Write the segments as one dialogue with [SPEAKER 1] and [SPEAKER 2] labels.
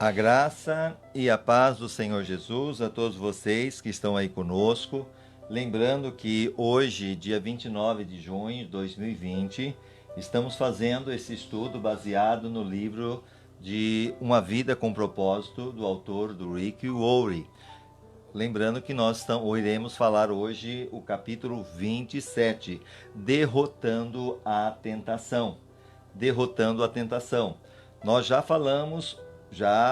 [SPEAKER 1] A graça e a paz do Senhor Jesus a todos vocês que estão aí conosco. Lembrando que hoje, dia 29 de junho de 2020, estamos fazendo esse estudo baseado no livro de Uma Vida com Propósito, do autor do Rick Warren. Lembrando que nós iremos falar hoje o capítulo 27, Derrotando a Tentação. Derrotando a Tentação. Nós já falamos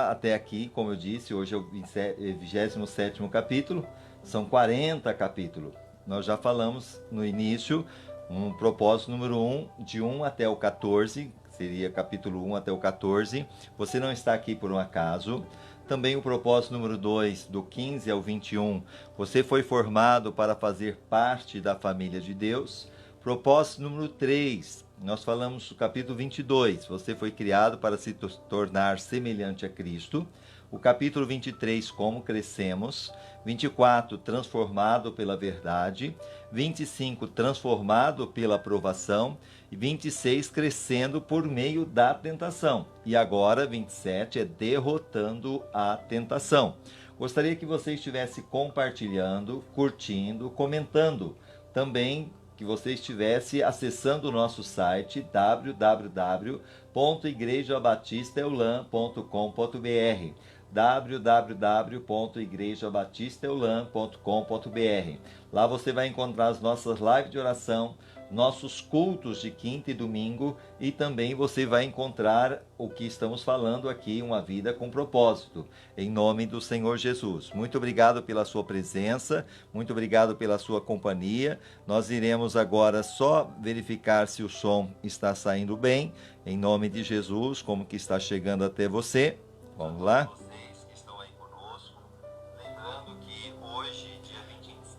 [SPEAKER 1] até aqui, como eu disse, hoje é o 27º capítulo, são 40 capítulos. Nós já falamos no início, um propósito número 1, de 1 até o 14, seria capítulo 1 até o 14. Você não está aqui por um acaso. Também o propósito número 2, do 15 ao 21, você foi formado para fazer parte da família de Deus. Propósito número 3, nós falamos do capítulo 22, você foi criado para se tornar semelhante a Cristo. O capítulo 23, como crescemos. 24, transformado pela verdade. 25, transformado pela aprovação. E 26, crescendo por meio da tentação. E agora, 27, é derrotando a tentação. Gostaria que você estivesse compartilhando, curtindo, comentando. Também que você estivesse acessando o nosso site www.igrejabatistaeulam.com.br www.igrejabatistaeulam.com.br. Lá você vai encontrar as nossas lives de oração, nossos cultos de quinta e domingo, e também você vai encontrar o que estamos falando aqui, Uma Vida com Propósito, em nome do Senhor Jesus. Muito obrigado pela sua presença, muito obrigado pela sua companhia. Nós iremos agora só verificar se o som está saindo bem, em nome de Jesus, como que está chegando até você. Vamos lá?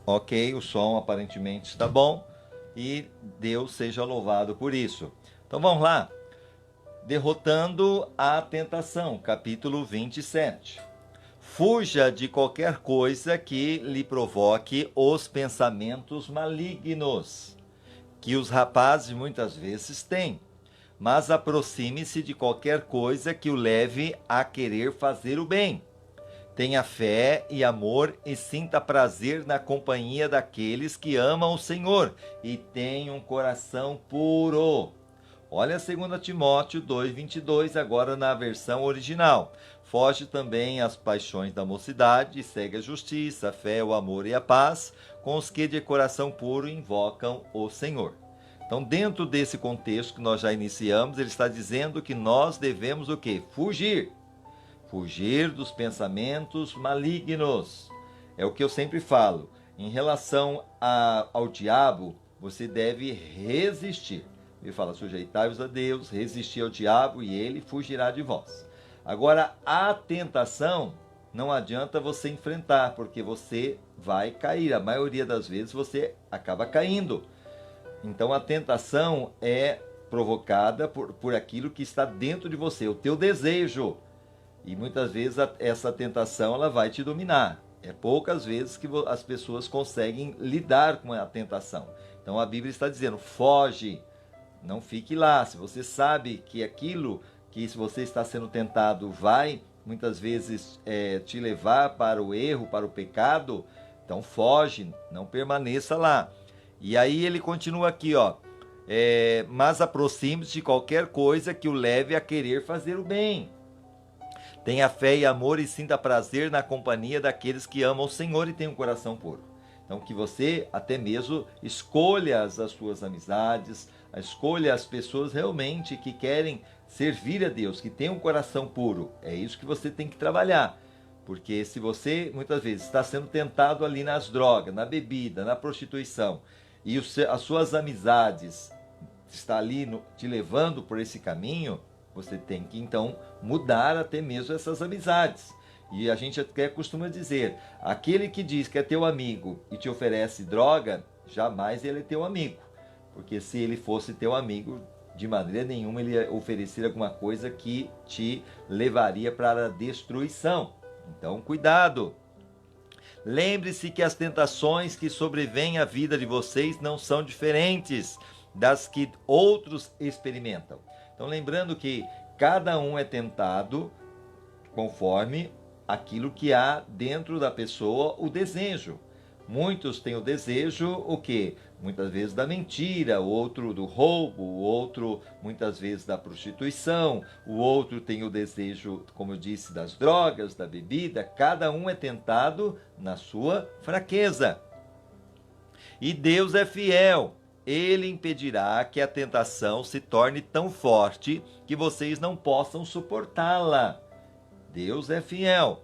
[SPEAKER 1] Ok, o som aparentemente está bom e Deus seja louvado por isso. Então vamos lá. Derrotando a tentação, capítulo 27. Fuja de qualquer coisa que lhe provoque os pensamentos malignos, que os rapazes muitas vezes têm, mas aproxime-se de qualquer coisa que o leve a querer fazer o bem. Tenha fé e amor e sinta prazer na companhia daqueles que amam o Senhor e tenha um coração puro. Olha 2 Timóteo 2:22, agora na versão original. Foge também às paixões da mocidade, segue a justiça, a fé, o amor e a paz, com os que de coração puro invocam o Senhor. Então, dentro desse contexto que nós já iniciamos, ele está dizendo que nós devemos o quê? Fugir. Fugir dos pensamentos malignos. É o que eu sempre falo. Em relação ao diabo, você deve resistir. Ele fala, sujeitai-vos a Deus, resistir ao diabo e ele fugirá de vós. Agora, a tentação não adianta você enfrentar, porque você vai cair. A maioria das vezes você acaba caindo. Então, a tentação é provocada por aquilo que está dentro de você, o teu desejo. E muitas vezes essa tentação ela vai te dominar. É poucas vezes que as pessoas conseguem lidar com a tentação. Então a Bíblia está dizendo, foge, não fique lá. Se você sabe que aquilo que se você está sendo tentado vai muitas vezes te levar para o erro, para o pecado, então foge, não permaneça lá. E aí ele continua aqui, mas aproxime-se de qualquer coisa que o leve a querer fazer o bem. Tenha fé e amor e sinta prazer na companhia daqueles que amam o Senhor e têm um coração puro. Então que você até mesmo escolha as suas amizades, escolha as pessoas realmente que querem servir a Deus, que têm um coração puro. É isso que você tem que trabalhar. Porque se você muitas vezes está sendo tentado ali nas drogas, na bebida, na prostituição, e as suas amizades estão ali te levando por esse caminho, você tem que, então, mudar até mesmo essas amizades. E a gente até costuma dizer, aquele que diz que é teu amigo e te oferece droga, jamais ele é teu amigo. Porque se ele fosse teu amigo, de maneira nenhuma ele ia oferecer alguma coisa que te levaria para a destruição. Então, cuidado! Lembre-se que as tentações que sobrevêm à vida de vocês não são diferentes das que outros experimentam. Então, lembrando que cada um é tentado conforme aquilo que há dentro da pessoa, o desejo. Muitos têm o desejo, o quê? Muitas vezes da mentira, o outro do roubo, o outro muitas vezes da prostituição, o outro tem o desejo, como eu disse, das drogas, da bebida. Cada um é tentado na sua fraqueza. E Deus é fiel. Ele impedirá que a tentação se torne tão forte que vocês não possam suportá-la. Deus é fiel.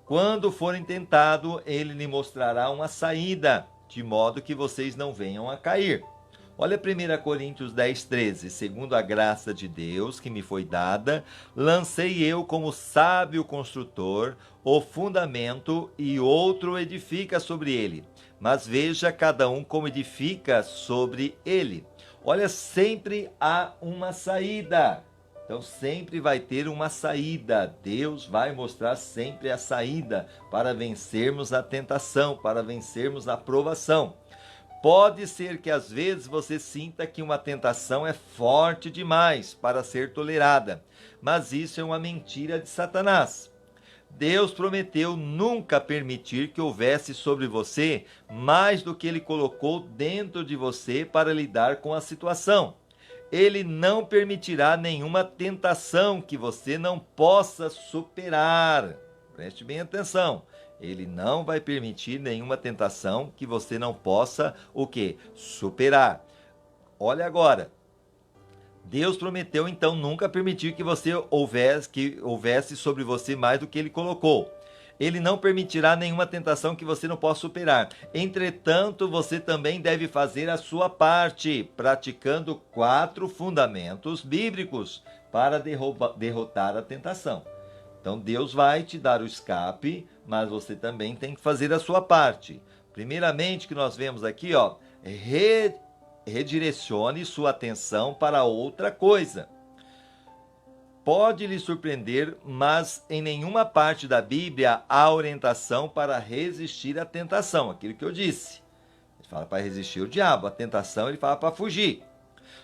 [SPEAKER 1] Quando forem tentados, ele lhe mostrará uma saída, de modo que vocês não venham a cair. Olha 1 Coríntios 10:13. Segundo a graça de Deus que me foi dada, lancei eu como sábio construtor o fundamento e outro edifica sobre ele. Mas veja cada um como edifica sobre ele. Olha, sempre há uma saída. Então sempre vai ter uma saída. Deus vai mostrar sempre a saída para vencermos a tentação, para vencermos a provação. Pode ser que às vezes você sinta que uma tentação é forte demais para ser tolerada, mas isso é uma mentira de Satanás. Deus prometeu nunca permitir que houvesse sobre você mais do que ele colocou dentro de você para lidar com a situação. Ele não permitirá nenhuma tentação que você não possa superar. Preste bem atenção. Ele não vai permitir nenhuma tentação que você não possa, o quê? Superar. Olha agora. Deus prometeu, então, nunca permitir que houvesse sobre você mais do que ele colocou. Ele não permitirá nenhuma tentação que você não possa superar. Entretanto, você também deve fazer a sua parte, praticando 4 fundamentos bíblicos para derrotar a tentação. Então, Deus vai te dar o escape, mas você também tem que fazer a sua parte. Primeiramente, que nós vemos aqui, redirecione sua atenção para outra coisa. Pode lhe surpreender, mas em nenhuma parte da Bíblia há orientação para resistir à tentação, aquilo que eu disse. Ele fala para resistir ao diabo, a tentação ele fala para fugir.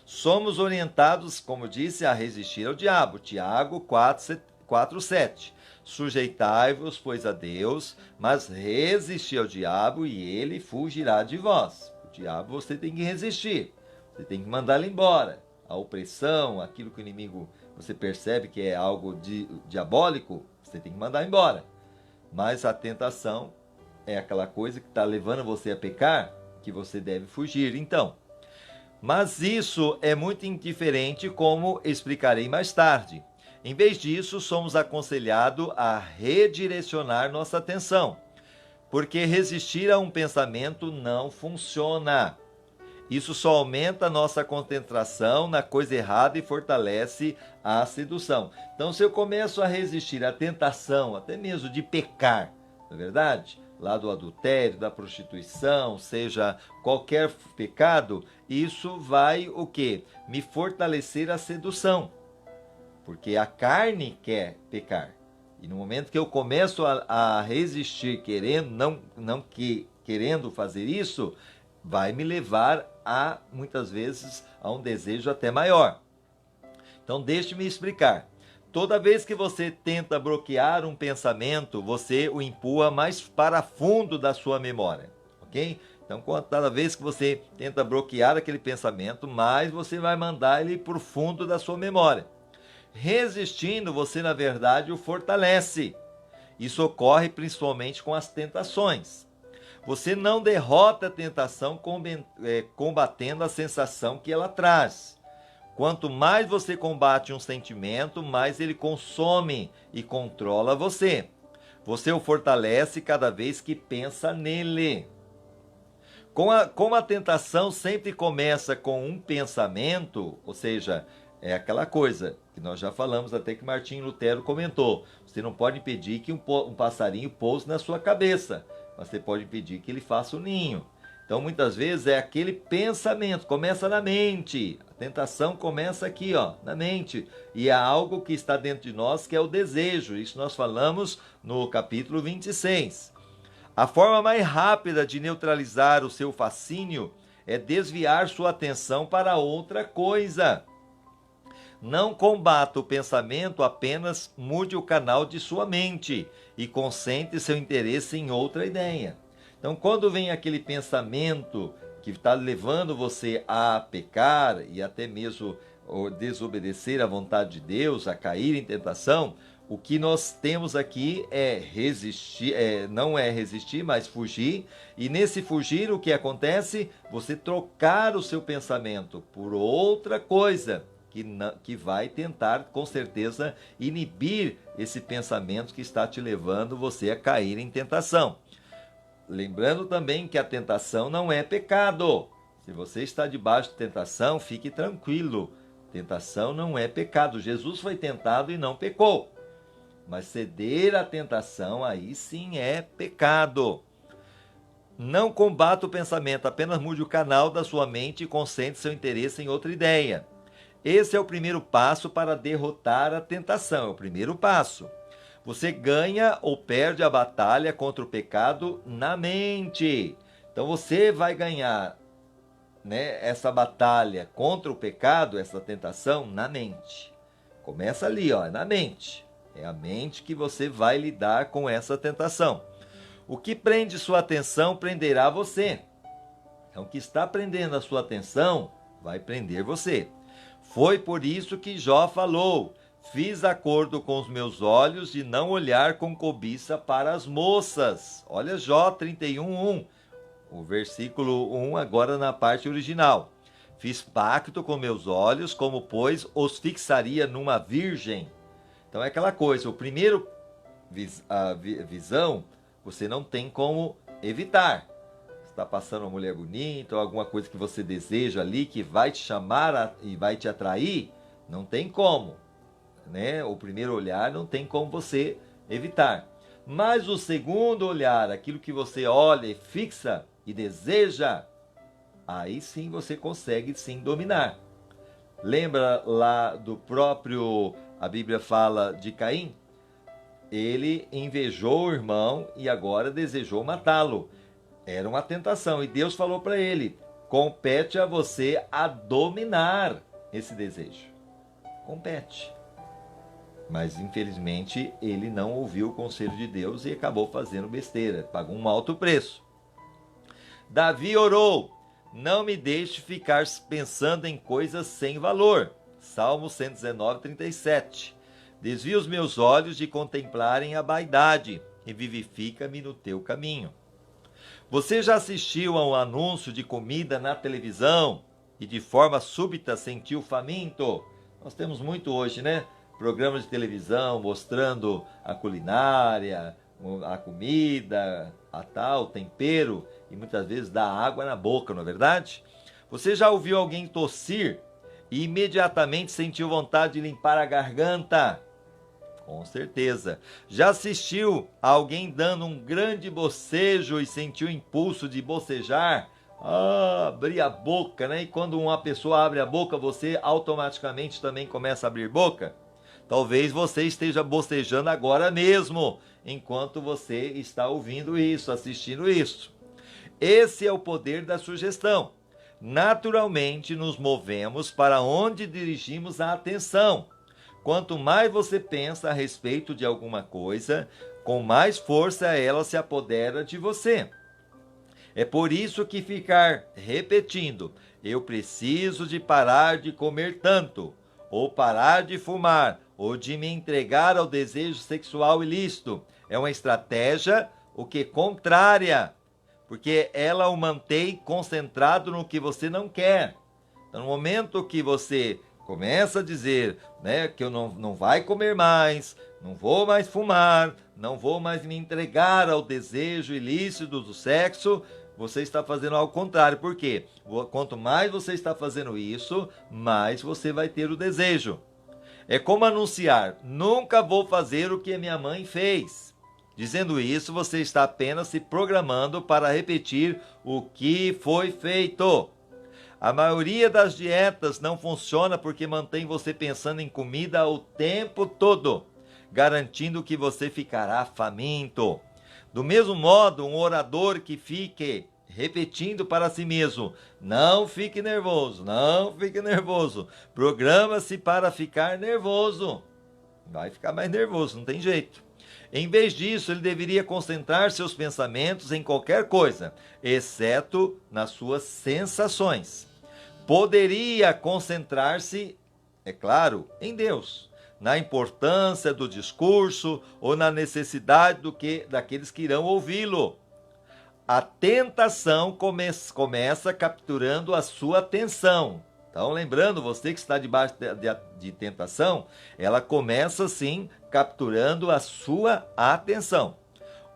[SPEAKER 1] Somos orientados, como disse, a resistir ao diabo. Tiago 4:7. Sujeitai-vos, pois, a Deus, mas resisti ao diabo e ele fugirá de vós. O diabo você tem que resistir, você tem que mandá-lo embora. A opressão, aquilo que o inimigo, você percebe que é algo diabólico, você tem que mandar embora. Mas a tentação é aquela coisa que está levando você a pecar, que você deve fugir. Então, mas isso é muito indiferente, como explicarei mais tarde. Em vez disso, somos aconselhados a redirecionar nossa atenção, porque resistir a um pensamento não funciona. Isso só aumenta a nossa concentração na coisa errada e fortalece a sedução. Então, se eu começo a resistir à tentação, até mesmo de pecar, não é verdade? Lá do adultério, da prostituição, seja qualquer pecado, isso vai o quê? Me fortalecer a sedução. Porque a carne quer pecar. E no momento que eu começo a resistir, querendo fazer isso, vai me levar a, muitas vezes, a um desejo até maior. Então, deixe-me explicar. Toda vez que você tenta bloquear um pensamento, você o empurra mais para fundo da sua memória, ok? Então, cada vez que você tenta bloquear aquele pensamento, mais você vai mandar ele para o fundo da sua memória. Resistindo, você, na verdade, o fortalece. Isso ocorre principalmente com as tentações. Você não derrota a tentação combatendo a sensação que ela traz. Quanto mais você combate um sentimento, mais ele consome e controla você. Você o fortalece cada vez que pensa nele. Como a tentação sempre começa com um pensamento, ou seja, é aquela coisa que nós já falamos, até que Martinho Lutero comentou. Você não pode impedir que um passarinho pouse na sua cabeça, mas você pode impedir que ele faça um ninho. Então, muitas vezes é aquele pensamento, começa na mente. A tentação começa aqui, na mente. E há algo que está dentro de nós que é o desejo. Isso nós falamos no capítulo 26. A forma mais rápida de neutralizar o seu fascínio é desviar sua atenção para outra coisa. Não combata o pensamento, apenas mude o canal de sua mente e concentre seu interesse em outra ideia. Então, quando vem aquele pensamento que está levando você a pecar e até mesmo desobedecer à vontade de Deus, a cair em tentação, o que nós temos aqui é resistir, não é resistir, mas fugir. E nesse fugir, o que acontece? Você trocar o seu pensamento por outra coisa que vai tentar, com certeza, inibir esse pensamento que está te levando você a cair em tentação. Lembrando também que a tentação não é pecado. Se você está debaixo de tentação, fique tranquilo. Tentação não é pecado. Jesus foi tentado e não pecou. Mas ceder à tentação, aí sim é pecado. Não combata o pensamento, apenas mude o canal da sua mente e concentre seu interesse em outra ideia. Esse é o primeiro passo para derrotar a tentação, é o primeiro passo. Você ganha ou perde a batalha contra o pecado na mente. Então você vai ganhar, essa batalha contra o pecado, essa tentação, na mente. Começa ali, na mente. É a mente que você vai lidar com essa tentação. O que prende sua atenção prenderá você. Então, o que está prendendo a sua atenção vai prender você. Foi por isso que Jó falou: fiz acordo com os meus olhos de não olhar com cobiça para as moças. Olha Jó 31:1, o versículo 1 agora na parte original. Fiz pacto com meus olhos, como pois os fixaria numa virgem. Então é aquela coisa, o primeiro visão você não tem como evitar. Está passando uma mulher bonita ou alguma coisa que você deseja ali que vai te chamar e vai te atrair, não tem como. O primeiro olhar não tem como você evitar. Mas o segundo olhar, aquilo que você olha e fixa e deseja, aí sim você consegue sim dominar. Lembra lá do próprio, a Bíblia fala de Caim? Ele invejou o irmão e agora desejou matá-lo. Era uma tentação e Deus falou para ele: compete a você a dominar esse desejo. Compete. Mas infelizmente ele não ouviu o conselho de Deus e acabou fazendo besteira, pagou um alto preço. Davi orou: não me deixe ficar pensando em coisas sem valor. Salmo 119:37. Desvia os meus olhos de contemplarem a vaidade e vivifica-me no teu caminho. Você já assistiu a um anúncio de comida na televisão e de forma súbita sentiu faminto? Nós temos muito hoje, Programas de televisão mostrando a culinária, a comida, o tempero, e muitas vezes dá água na boca, não é verdade? Você já ouviu alguém tossir e imediatamente sentiu vontade de limpar a garganta? Com certeza. Já assistiu a alguém dando um grande bocejo e sentiu o impulso de bocejar? Abrir a boca, E quando uma pessoa abre a boca, você automaticamente também começa a abrir boca? Talvez você esteja bocejando agora mesmo, enquanto você está ouvindo isso, assistindo isso. Esse é o poder da sugestão. Naturalmente nos movemos para onde dirigimos a atenção. Quanto mais você pensa a respeito de alguma coisa, com mais força ela se apodera de você. É por isso que ficar repetindo: eu preciso de parar de comer tanto, ou parar de fumar, ou de me entregar ao desejo sexual ilícito, é uma estratégia contrária, porque ela o mantém concentrado no que você não quer. Então, no momento que você começa a dizer, que eu não vai comer mais, não vou mais fumar, não vou mais me entregar ao desejo ilícito do sexo, você está fazendo ao contrário. Por quê? Quanto mais você está fazendo isso, mais você vai ter o desejo. É como anunciar: nunca vou fazer o que minha mãe fez. Dizendo isso, você está apenas se programando para repetir o que foi feito. A maioria das dietas não funciona porque mantém você pensando em comida o tempo todo, garantindo que você ficará faminto. Do mesmo modo, um orador que fique repetindo para si mesmo: não fique nervoso, não fique nervoso. Programa-se para ficar nervoso. Vai ficar mais nervoso, não tem jeito. Em vez disso, ele deveria concentrar seus pensamentos em qualquer coisa, exceto nas suas sensações. Poderia concentrar-se, é claro, em Deus, na importância do discurso ou na necessidade daqueles que irão ouvi-lo. A tentação começa capturando a sua atenção. Então, lembrando, você que está debaixo de tentação, ela começa sim capturando a sua atenção.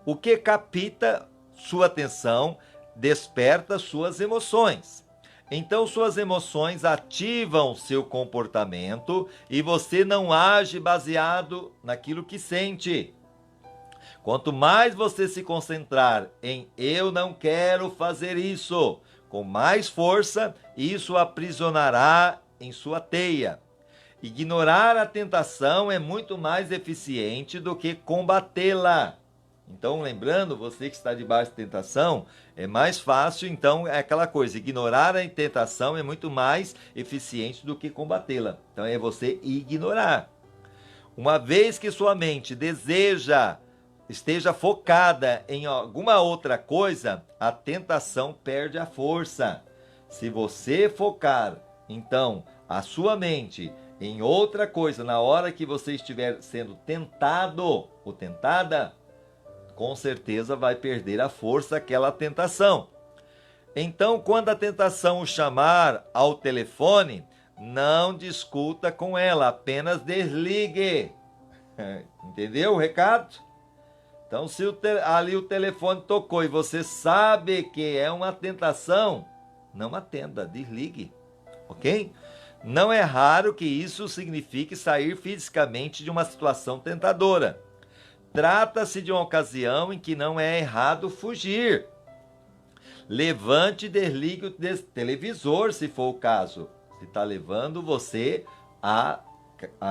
[SPEAKER 1] O que capta sua atenção desperta suas emoções. Então, suas emoções ativam seu comportamento e você não age baseado naquilo que sente. Quanto mais você se concentrar em eu não quero fazer isso, com mais força, isso aprisionará em sua teia. Ignorar a tentação é muito mais eficiente do que combatê-la. Então, lembrando, você que está debaixo de tentação, é mais fácil, então, é aquela coisa, ignorar a tentação é muito mais eficiente do que combatê-la. Então, é você ignorar. Uma vez que sua mente esteja focada em alguma outra coisa, a tentação perde a força. Se você focar, então, a sua mente em outra coisa, na hora que você estiver sendo tentado ou tentada, com certeza vai perder a força aquela tentação. Então, quando a tentação o chamar ao telefone, não discuta com ela, apenas desligue. Entendeu o recado? Então, se ali o telefone tocou e você sabe que é uma tentação, não atenda, desligue, ok? Não é raro que isso signifique sair fisicamente de uma situação tentadora. Trata-se de uma ocasião em que não é errado fugir. Levante e desligue o televisor, se for o caso. Se está levando você a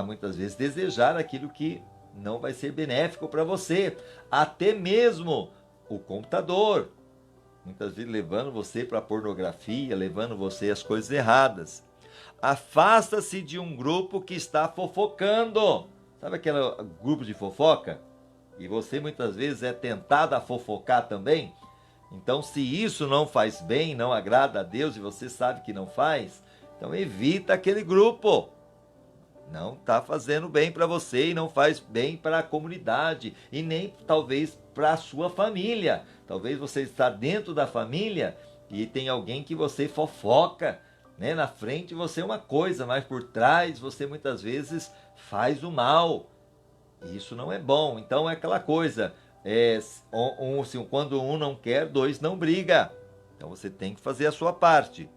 [SPEAKER 1] muitas vezes desejar aquilo que não vai ser benéfico para você. Até mesmo o computador. Muitas vezes levando você para a pornografia, levando você às coisas erradas. Afasta-se de um grupo que está fofocando. Sabe aquele grupo de fofoca? E você muitas vezes é tentado a fofocar também. Então, se isso não faz bem, não agrada a Deus e você sabe que não faz, então evita aquele grupo. Não está fazendo bem para você e não faz bem para a comunidade e nem talvez para a sua família. Talvez você está dentro da família e tem alguém que você fofoca, né? Na frente você é uma coisa, mas por trás você muitas vezes faz o mal. Isso não é bom. Então é aquela coisa, quando um não quer, dois não briga. Então você tem que fazer a sua parte.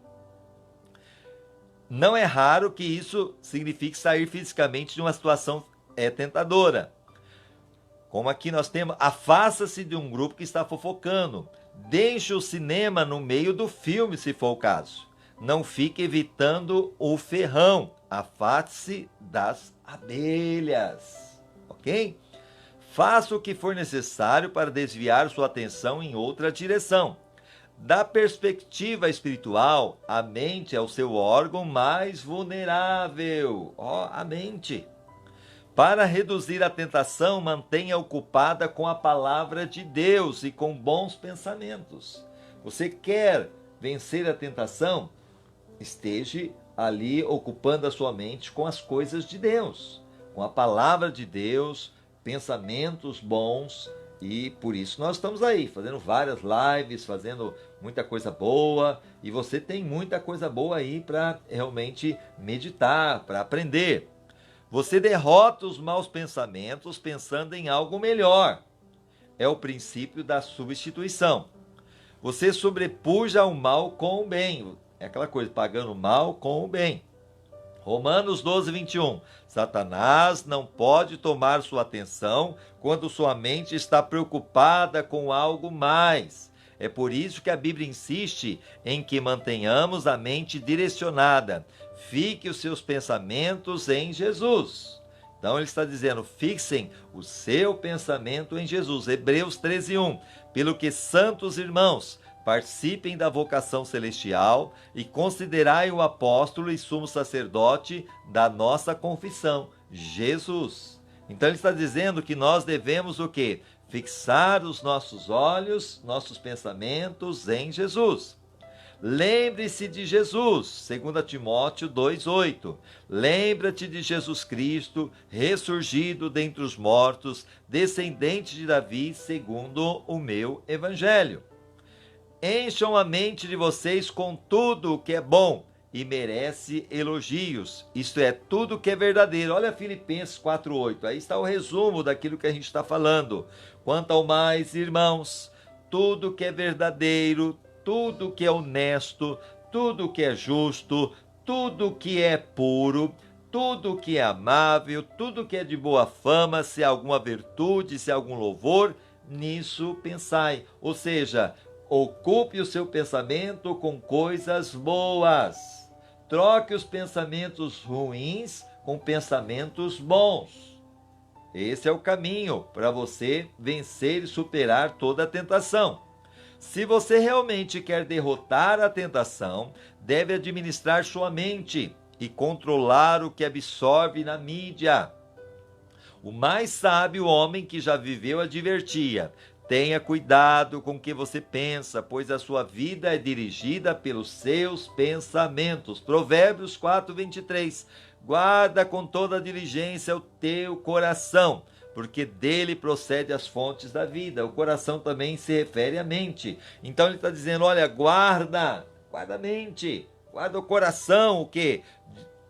[SPEAKER 1] Não é raro que isso signifique sair fisicamente de uma situação tentadora. Como aqui nós temos, afasta-se de um grupo que está fofocando. Deixe o cinema no meio do filme, se for o caso. Não fique evitando o ferrão. Afaste-se das abelhas. Ok? Faça o que for necessário para desviar sua atenção em outra direção. Da perspectiva espiritual, a mente é o seu órgão mais vulnerável. A mente. Para reduzir a tentação, mantenha ocupada com a palavra de Deus e com bons pensamentos. Você quer vencer a tentação? Esteja ali ocupando a sua mente com as coisas de Deus, com a palavra de Deus, pensamentos bons. E por isso nós estamos aí, fazendo várias lives, fazendo muita coisa boa. E você tem muita coisa boa aí para realmente meditar, para aprender. Você derrota os maus pensamentos pensando em algo melhor. É o princípio da substituição. Você sobrepuja o mal com o bem. É aquela coisa, pagando o mal com o bem. Romanos 12, 21. Satanás não pode tomar sua atenção quando sua mente está preocupada com algo mais. É por isso que a Bíblia insiste em que mantenhamos a mente direcionada. Fique os seus pensamentos em Jesus. Então ele está dizendo, fixem o seu pensamento em Jesus. Hebreus 13, 1. Pelo que, santos irmãos, participem da vocação celestial e considerai o apóstolo e sumo sacerdote da nossa confissão, Jesus. Então ele está dizendo que nós devemos o quê? Fixar os nossos olhos, nossos pensamentos em Jesus. Lembre-se de Jesus, 2 Timóteo 2,8. Lembra-te de Jesus Cristo, ressurgido dentre os mortos, descendente de Davi, segundo o meu evangelho. Encham a mente de vocês com tudo o que é bom e merece elogios. Isto é, tudo que é verdadeiro. Olha Filipenses 4,8. Aí está o resumo daquilo que a gente está falando. Quanto ao mais, irmãos, tudo que é verdadeiro, tudo que é honesto, tudo que é justo, tudo que é puro, tudo que é amável, tudo que é de boa fama, se há alguma virtude, se há algum louvor, nisso pensai. Ou seja, ocupe o seu pensamento com coisas boas. Troque os pensamentos ruins com pensamentos bons. Esse é o caminho para você vencer e superar toda a tentação. Se você realmente quer derrotar a tentação, deve administrar sua mente e controlar o que absorve na mídia. O mais sábio homem que já viveu advertia: tenha cuidado com o que você pensa, pois a sua vida é dirigida pelos seus pensamentos. Provérbios 4:23. Guarda com toda diligência o teu coração, porque dele procede as fontes da vida. O coração também se refere à mente. Então ele está dizendo, olha, guarda a mente, guarda o coração, o quê?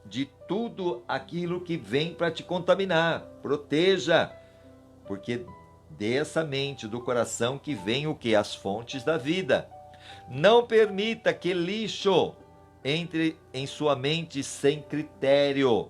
[SPEAKER 1] De tudo aquilo que vem para te contaminar. Proteja, porque dessa mente, do coração que vem o quê? As fontes da vida. Não permita que lixo entre em sua mente sem critério.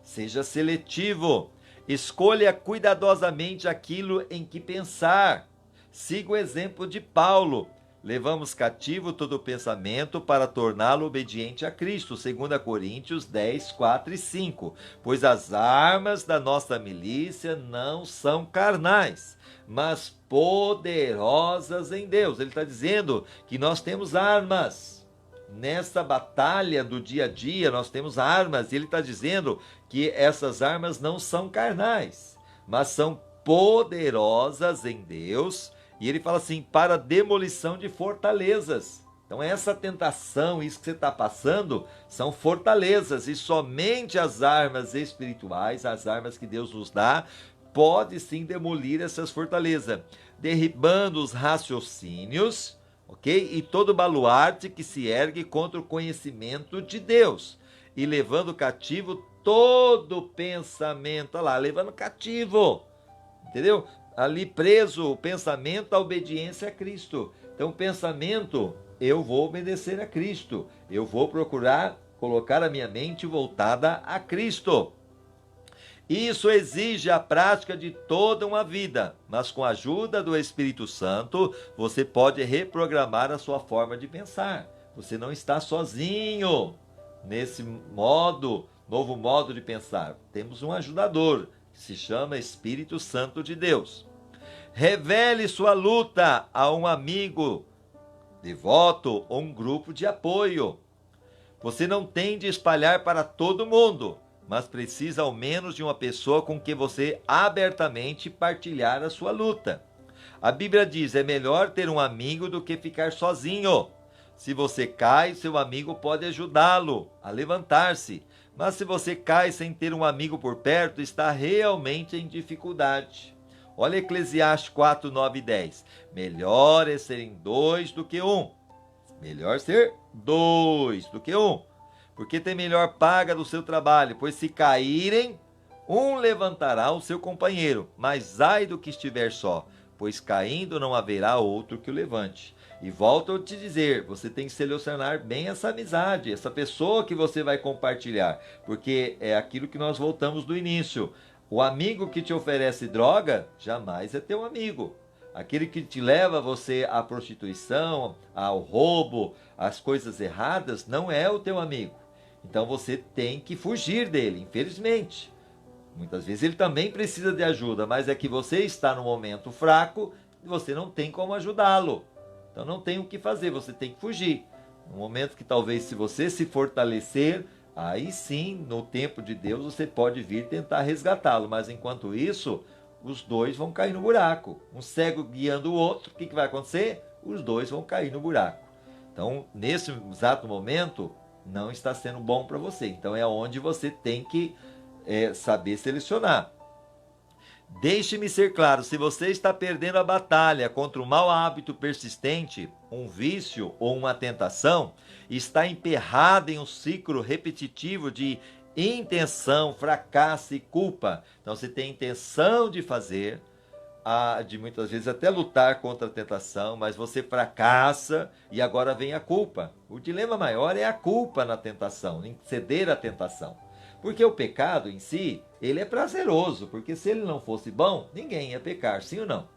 [SPEAKER 1] Seja seletivo. Escolha cuidadosamente aquilo em que pensar. Siga o exemplo de Paulo. Levamos cativo todo pensamento para torná-lo obediente a Cristo. 2 Coríntios 10, 4 e 5. Pois as armas da nossa milícia não são carnais, mas poderosas em Deus. Ele está dizendo que nós temos armas. Nessa batalha do dia a dia, nós temos armas. E ele está dizendo que essas armas não são carnais, mas são poderosas em Deus. E ele fala assim, para demolição de fortalezas. Então essa tentação, isso que você está passando, são fortalezas. E somente as armas espirituais, as armas que Deus nos dá, pode sim demolir essas fortalezas. Derribando os raciocínios, ok? E todo baluarte que se ergue contra o conhecimento de Deus. E levando cativo todo pensamento. Olha lá, levando cativo. Entendeu? Ali preso o pensamento à obediência a Cristo. Então o pensamento, eu vou obedecer a Cristo. Eu vou procurar colocar a minha mente voltada a Cristo. Isso exige a prática de toda uma vida, mas com a ajuda do Espírito Santo, você pode reprogramar a sua forma de pensar. Você não está sozinho nesse novo modo de pensar. Temos um ajudador, que se chama Espírito Santo de Deus. Revele sua luta a um amigo devoto ou um grupo de apoio. Você não tem de espalhar para todo mundo, mas precisa ao menos de uma pessoa com quem você abertamente partilhar a sua luta. A Bíblia diz, é melhor ter um amigo do que ficar sozinho. Se você cai, seu amigo pode ajudá-lo a levantar-se. Mas se você cai sem ter um amigo por perto, está realmente em dificuldade. Olha Eclesiastes 4, 9 e 10. Melhor é serem dois do que um. Melhor ser dois do que um. Porque tem melhor paga do seu trabalho, pois se caírem, um levantará o seu companheiro, mas ai do que estiver só, pois caindo não haverá outro que o levante. E volto a te dizer, você tem que selecionar bem essa amizade, essa pessoa que você vai compartilhar, porque é aquilo que nós voltamos do início. O amigo que te oferece droga, jamais é teu amigo. Aquele que te leva você à prostituição, ao roubo, às coisas erradas, não é o teu amigo. Então você tem que fugir dele, infelizmente. Muitas vezes ele também precisa de ajuda, mas é que você está no momento fraco e você não tem como ajudá-lo. Então não tem o que fazer, você tem que fugir. No momento que talvez se você se fortalecer, aí sim, no tempo de Deus, você pode vir tentar resgatá-lo. Mas enquanto isso, os dois vão cair no buraco. Um cego guiando o outro, o que vai acontecer? Os dois vão cair no buraco. Então, nesse exato momento, não está sendo bom para você. Então é onde você tem que saber selecionar. Deixe-me ser claro, se você está perdendo a batalha contra um mau hábito persistente, um vício ou uma tentação, está emperrado em um ciclo repetitivo de intenção, fracasso e culpa. Então você tem intenção de fazer, de muitas vezes até lutar contra a tentação, mas você fracassa e agora vem a culpa. O dilema maior é a culpa na tentação, em ceder à tentação. Porque o pecado em si, ele é prazeroso, porque se ele não fosse bom, ninguém ia pecar, sim ou não?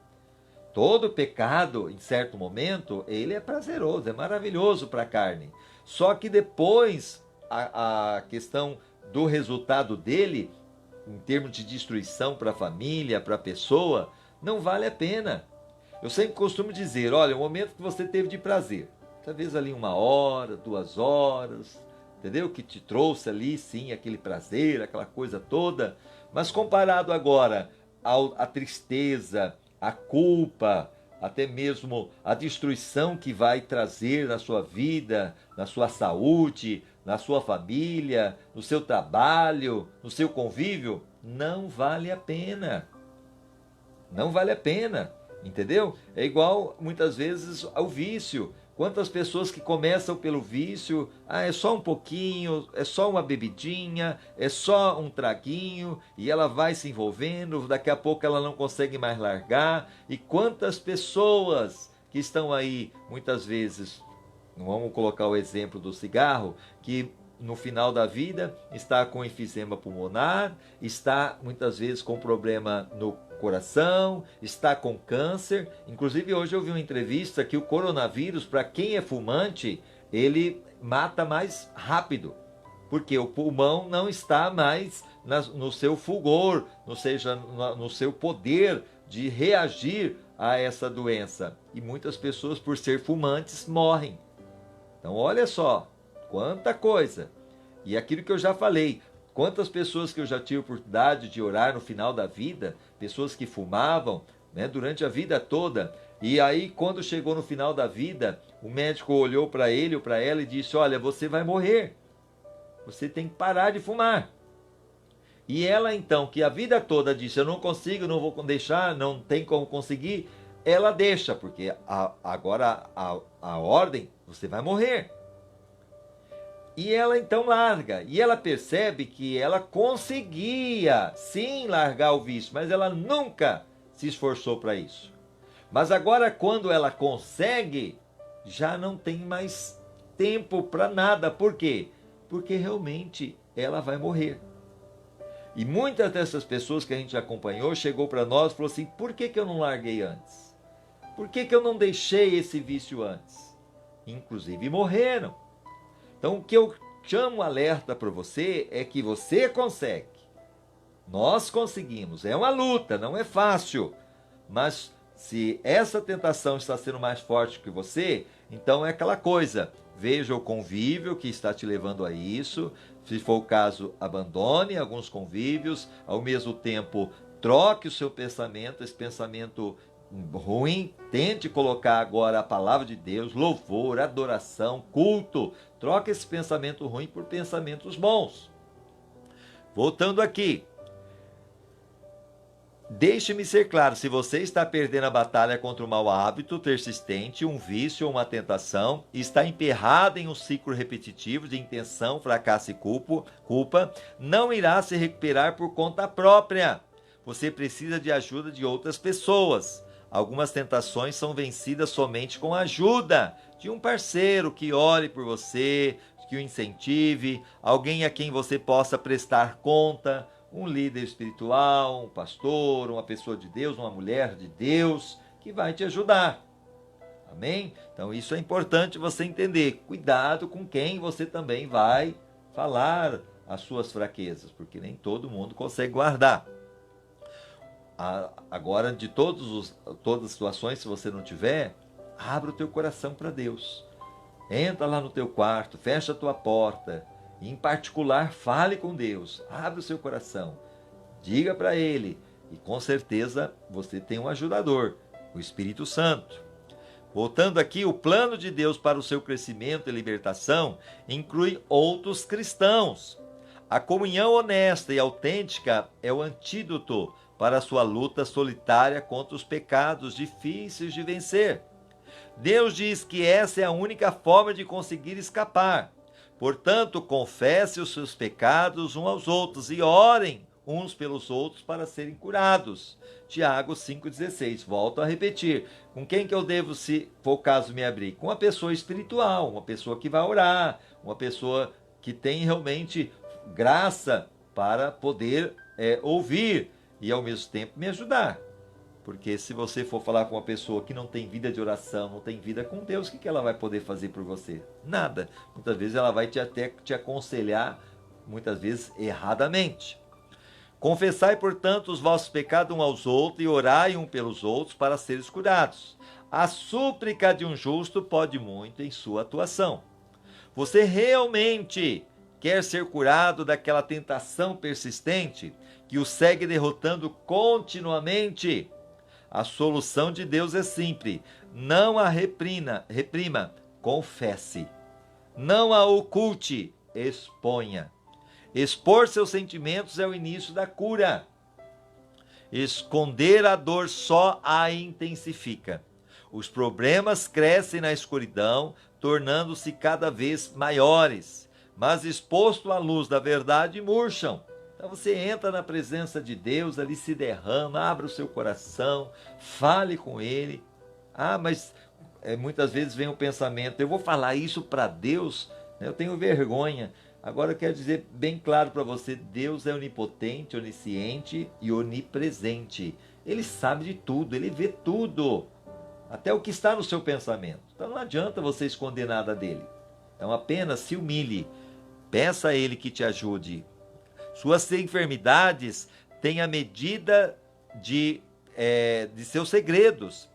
[SPEAKER 1] Todo pecado, em certo momento, ele é prazeroso, é maravilhoso para a carne. Só que depois, a questão do resultado dele, em termos de destruição para a família, para a pessoa, não vale a pena. Eu sempre costumo dizer, olha, o momento que você teve de prazer, talvez ali 1 hora, 2 horas, entendeu? Que te trouxe ali, sim, aquele prazer, aquela coisa toda. Mas comparado agora à tristeza, à culpa, até mesmo a destruição que vai trazer na sua vida, na sua saúde, na sua família, no seu trabalho, no seu convívio, não vale a pena. Não vale a pena, entendeu? É igual muitas vezes ao vício. Quantas pessoas que começam pelo vício, é só um pouquinho, é só uma bebidinha, é só um traguinho, e ela vai se envolvendo, daqui a pouco ela não consegue mais largar. E quantas pessoas que estão aí, muitas vezes, vamos colocar o exemplo do cigarro, que no final da vida está com enfisema pulmonar, está muitas vezes com problema no coração, está com câncer. Inclusive hoje eu vi uma entrevista que o coronavírus, para quem é fumante, ele mata mais rápido, porque o pulmão não está mais no seu fulgor, ou seja, no seu poder de reagir a essa doença. E muitas pessoas, por ser fumantes, morrem. Então olha só, quanta coisa. E aquilo que eu já falei, quantas pessoas que eu já tive a oportunidade de orar no final da vida, pessoas que fumavam, né, durante a vida toda, e aí quando chegou no final da vida, o médico olhou para ele ou para ela e disse, olha, você vai morrer, você tem que parar de fumar. E ela então, que a vida toda disse, eu não consigo, não vou deixar, não tem como conseguir, ela deixa, porque agora a ordem, você vai morrer. E ela então larga, e ela percebe que ela conseguia sim largar o vício, mas ela nunca se esforçou para isso. Mas agora quando ela consegue, já não tem mais tempo para nada. Por quê? Porque realmente ela vai morrer. E muitas dessas pessoas que a gente acompanhou chegou para nós e falou assim, por que eu não larguei antes? Por que eu não deixei esse vício antes? Inclusive morreram. Então o que eu chamo alerta para você é que você consegue. Nós conseguimos. É uma luta, não é fácil. Mas se essa tentação está sendo mais forte que você, então é aquela coisa. Veja o convívio que está te levando a isso. Se for o caso, abandone alguns convívios. Ao mesmo tempo, troque o seu pensamento, esse pensamento ruim, tente colocar agora a palavra de Deus, louvor, adoração, culto. Troque esse pensamento ruim por pensamentos bons. Voltando aqui. Deixe-me ser claro, se você está perdendo a batalha contra o mau hábito persistente, um vício ou uma tentação, está emperrado em um ciclo repetitivo de intenção, fracasso e culpa, não irá se recuperar por conta própria. Você precisa de ajuda de outras pessoas. Algumas tentações são vencidas somente com a ajuda de um parceiro que ore por você, que o incentive, alguém a quem você possa prestar conta, um líder espiritual, um pastor, uma pessoa de Deus, uma mulher de Deus, que vai te ajudar. Amém? Então isso é importante você entender. Cuidado com quem você também vai falar as suas fraquezas, porque nem todo mundo consegue guardar. Agora, de todas as situações, se você não tiver, Abra o teu coração para Deus. Entra lá no teu quarto, fecha a tua porta. E, em particular, fale com Deus. Abra o seu coração. Diga para Ele. E com certeza você tem um ajudador, o Espírito Santo. Voltando aqui, o plano de Deus para o seu crescimento e libertação inclui outros cristãos. A comunhão honesta e autêntica é o antídoto para a sua luta solitária contra os pecados difíceis de vencer. Deus diz que essa é a única forma de conseguir escapar. Portanto, confesse os seus pecados uns aos outros e orem uns pelos outros para serem curados. Tiago 5,16. Volto a repetir. Com quem que eu devo, se for o caso, me abrir? Com uma pessoa espiritual, uma pessoa que vai orar, uma pessoa que tem realmente graça para poder ouvir e ao mesmo tempo me ajudar. Porque se você for falar com uma pessoa que não tem vida de oração, não tem vida com Deus, o que ela vai poder fazer por você? Nada. Muitas vezes ela vai até te aconselhar, muitas vezes erradamente. Confessai, portanto, os vossos pecados uns aos outros e orai uns pelos outros para seres curados. A súplica de um justo pode muito em sua atuação. Você realmente quer ser curado daquela tentação persistente que o segue derrotando continuamente? A solução de Deus é simples. Não a reprima, confesse. Não a oculte, exponha. Expor seus sentimentos é o início da cura. Esconder a dor só a intensifica. Os problemas crescem na escuridão, tornando-se cada vez maiores, mas exposto à luz da verdade murcham. Então você entra na presença de Deus, ali se derrama, abra o seu coração, fale com Ele. Mas muitas vezes vem o pensamento, eu vou falar isso para Deus, eu tenho vergonha. Agora eu quero dizer bem claro para você, Deus é onipotente, onisciente e onipresente. Ele sabe de tudo, Ele vê tudo, até o que está no seu pensamento. Então não adianta você esconder nada dele. Então apenas se humilhe, peça a Ele que te ajude. Suas enfermidades têm a medida de seus segredos.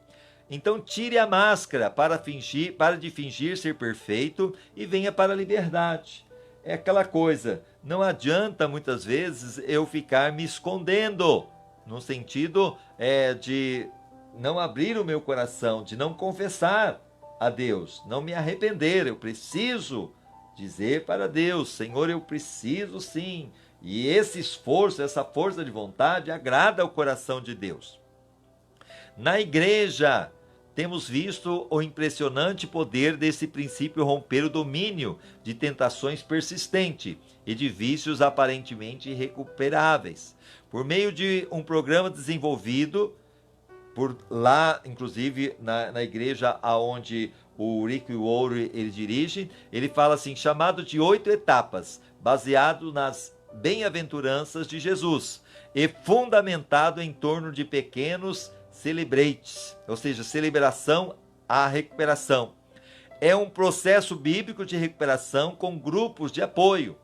[SPEAKER 1] Então tire a máscara para de fingir ser perfeito e venha para a liberdade. É aquela coisa, não adianta muitas vezes eu ficar me escondendo, no sentido de não abrir o meu coração, de não confessar a Deus, não me arrepender. Eu preciso dizer para Deus, Senhor, eu preciso sim. E esse esforço, essa força de vontade agrada ao coração de Deus. Na igreja, temos visto o impressionante poder desse princípio romper o domínio de tentações persistentes e de vícios aparentemente irrecuperáveis. Por meio de um programa desenvolvido por lá, inclusive na igreja aonde o Rick Warren ele dirige, ele fala assim, chamado de 8 etapas, baseado nas bem-aventuranças de Jesus e fundamentado em torno de pequenos celebrates, ou seja, celebração à recuperação. É um processo bíblico de recuperação com grupos de apoio.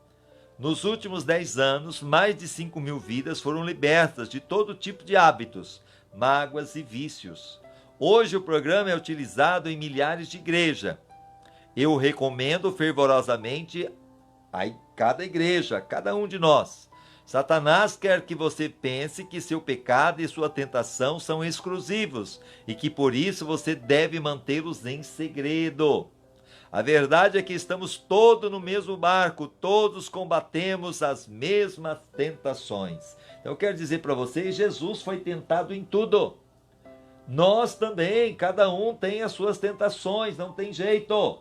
[SPEAKER 1] Nos últimos 10 anos, mais de 5.000 vidas foram libertas de todo tipo de hábitos, mágoas e vícios. Hoje o programa é utilizado em milhares de igrejas. Eu recomendo fervorosamente a cada igreja, a cada um de nós. Satanás quer que você pense que seu pecado e sua tentação são exclusivos e que por isso você deve mantê-los em segredo. A verdade é que estamos todos no mesmo barco, todos combatemos as mesmas tentações. Então eu quero dizer para vocês, Jesus foi tentado em tudo. Nós também, cada um tem as suas tentações, não tem jeito.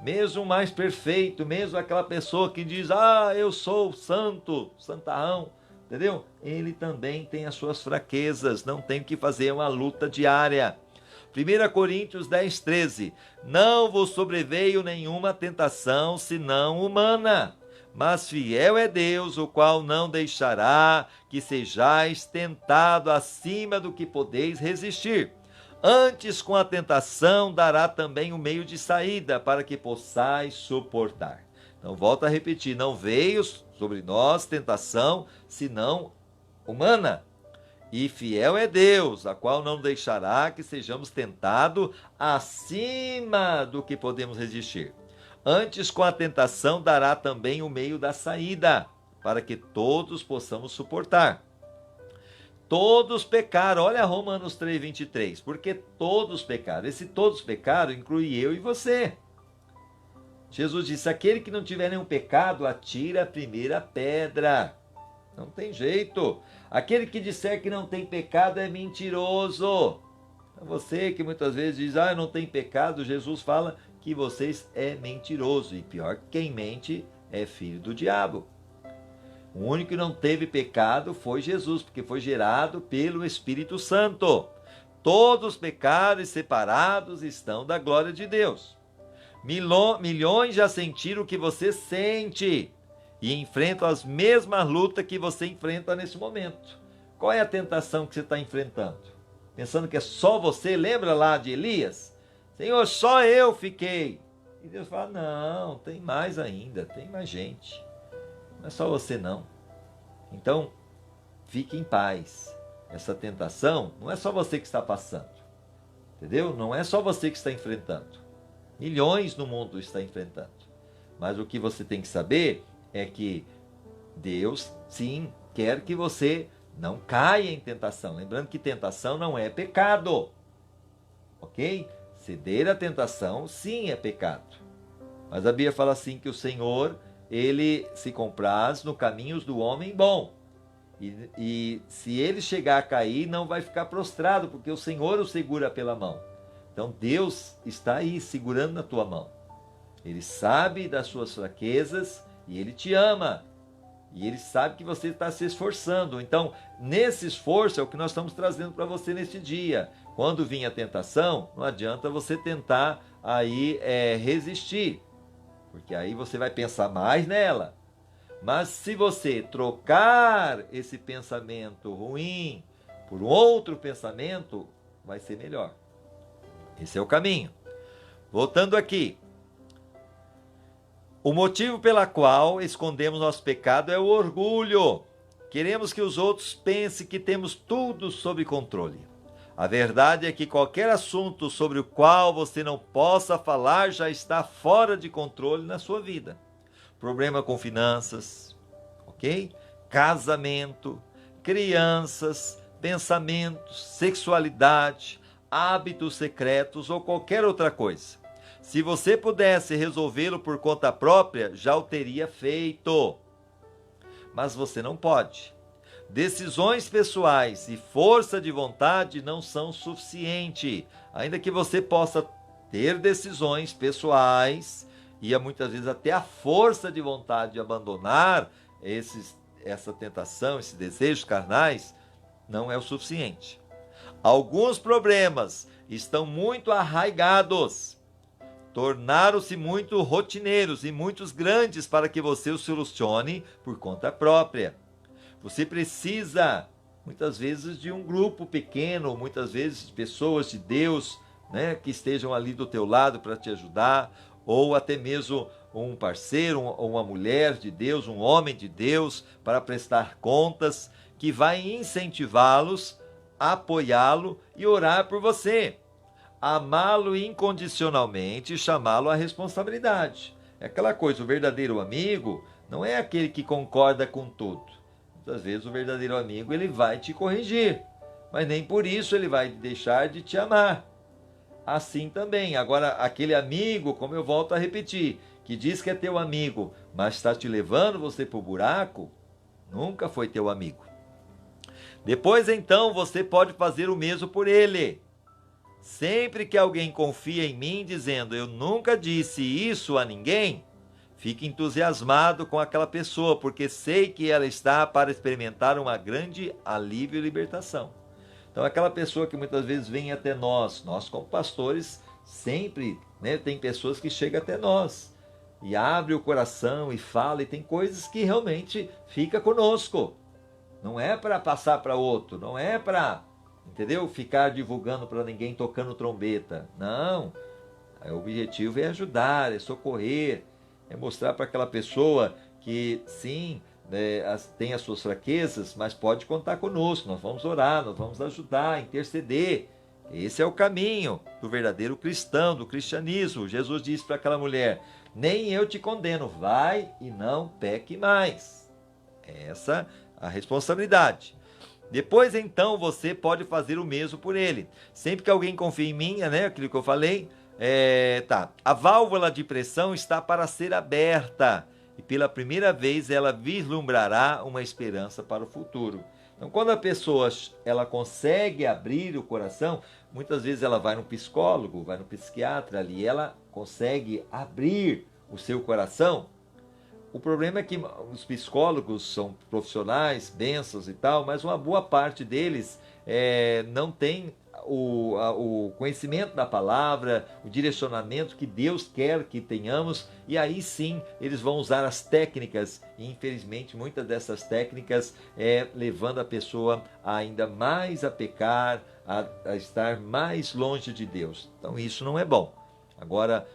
[SPEAKER 1] Mesmo o mais perfeito, mesmo aquela pessoa que diz, eu sou santo, santarrão, entendeu? Ele também tem as suas fraquezas, não tem que fazer uma luta diária. 1 Coríntios 10, 13, não vos sobreveio nenhuma tentação, senão humana, mas fiel é Deus, o qual não deixará que sejais tentado acima do que podeis resistir. Antes, com a tentação, dará também o meio de saída, para que possais suportar. Então, volto a repetir, não veio sobre nós tentação, senão humana. E fiel é Deus, a qual não deixará que sejamos tentados acima do que podemos resistir. Antes, com a tentação, dará também o meio da saída, para que todos possamos suportar. Todos pecaram, olha Romanos 3:23, porque todos pecaram. Esse todos pecaram inclui eu e você. Jesus disse, aquele que não tiver nenhum pecado, atira a primeira pedra. Não tem jeito. Aquele que disser que não tem pecado é mentiroso. Você que muitas vezes diz, não tem pecado, Jesus fala que vocês é mentiroso. E pior, quem mente é filho do diabo. O único que não teve pecado foi Jesus, porque foi gerado pelo Espírito Santo. Todos pecados e separados estão da glória de Deus. Milhões já sentiram o que você sente e enfrentam as mesmas lutas que você enfrenta nesse momento. Qual é a tentação que você está enfrentando? Pensando que é só você? Lembra lá de Elias? Senhor, só eu fiquei. E Deus fala, não, tem mais ainda, tem mais gente. Não é só você não. Então, fique em paz. Essa tentação não é só você que está passando. Entendeu? Não é só você que está enfrentando. Milhões no mundo estão enfrentando. Mas o que você tem que saber é que Deus, sim, quer que você não caia em tentação. Lembrando que tentação não é pecado. Ok? Ceder à tentação, sim, é pecado. Mas a Bíblia fala assim que o Senhor, ele se compraz no caminhos do homem bom. E se ele chegar a cair, não vai ficar prostrado, porque o Senhor o segura pela mão. Então Deus está aí segurando na tua mão. Ele sabe das suas fraquezas e Ele te ama. E Ele sabe que você está se esforçando. Então, nesse esforço é o que nós estamos trazendo para você neste dia. Quando vir a tentação, não adianta você tentar aí resistir. Porque aí você vai pensar mais nela. Mas se você trocar esse pensamento ruim por um outro pensamento, vai ser melhor. Esse é o caminho. Voltando aqui. O motivo pela qual escondemos nosso pecado é o orgulho. Queremos que os outros pensem que temos tudo sob controle. A verdade é que qualquer assunto sobre o qual você não possa falar já está fora de controle na sua vida. Problema com finanças, ok? Casamento, crianças, pensamentos, sexualidade, hábitos secretos ou qualquer outra coisa. Se você pudesse resolvê-lo por conta própria, já o teria feito. Mas você não pode. Decisões pessoais e força de vontade não são suficientes. Ainda que você possa ter decisões pessoais e muitas vezes até a força de vontade de abandonar essa tentação, esses desejos carnais, não é o suficiente. Alguns problemas estão muito arraigados, tornaram-se muito rotineiros e muitos grandes para que você os solucione por conta própria. Você precisa, muitas vezes, de um grupo pequeno, muitas vezes de pessoas de Deus, que estejam ali do teu lado para te ajudar, ou até mesmo um parceiro, uma mulher de Deus, um homem de Deus, para prestar contas, que vai incentivá-los, apoiá-lo e orar por você. Amá-lo incondicionalmente e chamá-lo à responsabilidade. É aquela coisa, o verdadeiro amigo não é aquele que concorda com tudo. Muitas vezes o verdadeiro amigo ele vai te corrigir, mas nem por isso ele vai deixar de te amar. Assim também, agora aquele amigo, como eu volto a repetir, que diz que é teu amigo, mas está te levando você para o buraco, nunca foi teu amigo. Depois então você pode fazer o mesmo por ele. Sempre que alguém confia em mim dizendo eu nunca disse isso a ninguém, fique entusiasmado com aquela pessoa, porque sei que ela está para experimentar uma grande alívio e libertação. Então aquela pessoa que muitas vezes vem até nós como pastores sempre, tem pessoas que chegam até nós e abre o coração e fala, e tem coisas que realmente fica conosco. Não é para passar para outro, não é para, ficar divulgando para ninguém tocando trombeta. Não, o objetivo é ajudar, é socorrer, é mostrar para aquela pessoa que sim, tem as suas fraquezas, mas pode contar conosco, nós vamos orar, nós vamos ajudar, interceder. Esse é o caminho do verdadeiro cristão, do cristianismo. Jesus disse para aquela mulher: nem eu te condeno, vai e não peque mais. Essa é a responsabilidade. Depois, então, você pode fazer o mesmo por ele. Sempre que alguém confia em mim, aquilo que eu falei, a válvula de pressão está para ser aberta e pela primeira vez ela vislumbrará uma esperança para o futuro. Então, quando a pessoa ela consegue abrir o coração, muitas vezes ela vai no psicólogo, vai no psiquiatra ali, ela consegue abrir o seu coração. O problema é que os psicólogos são profissionais, bênçãos e tal, mas uma boa parte deles não tem o conhecimento da palavra, o direcionamento que Deus quer que tenhamos, e aí sim eles vão usar as técnicas, e infelizmente muitas dessas técnicas levando a pessoa ainda mais a pecar, a estar mais longe de Deus. Então isso não é bom. Agora,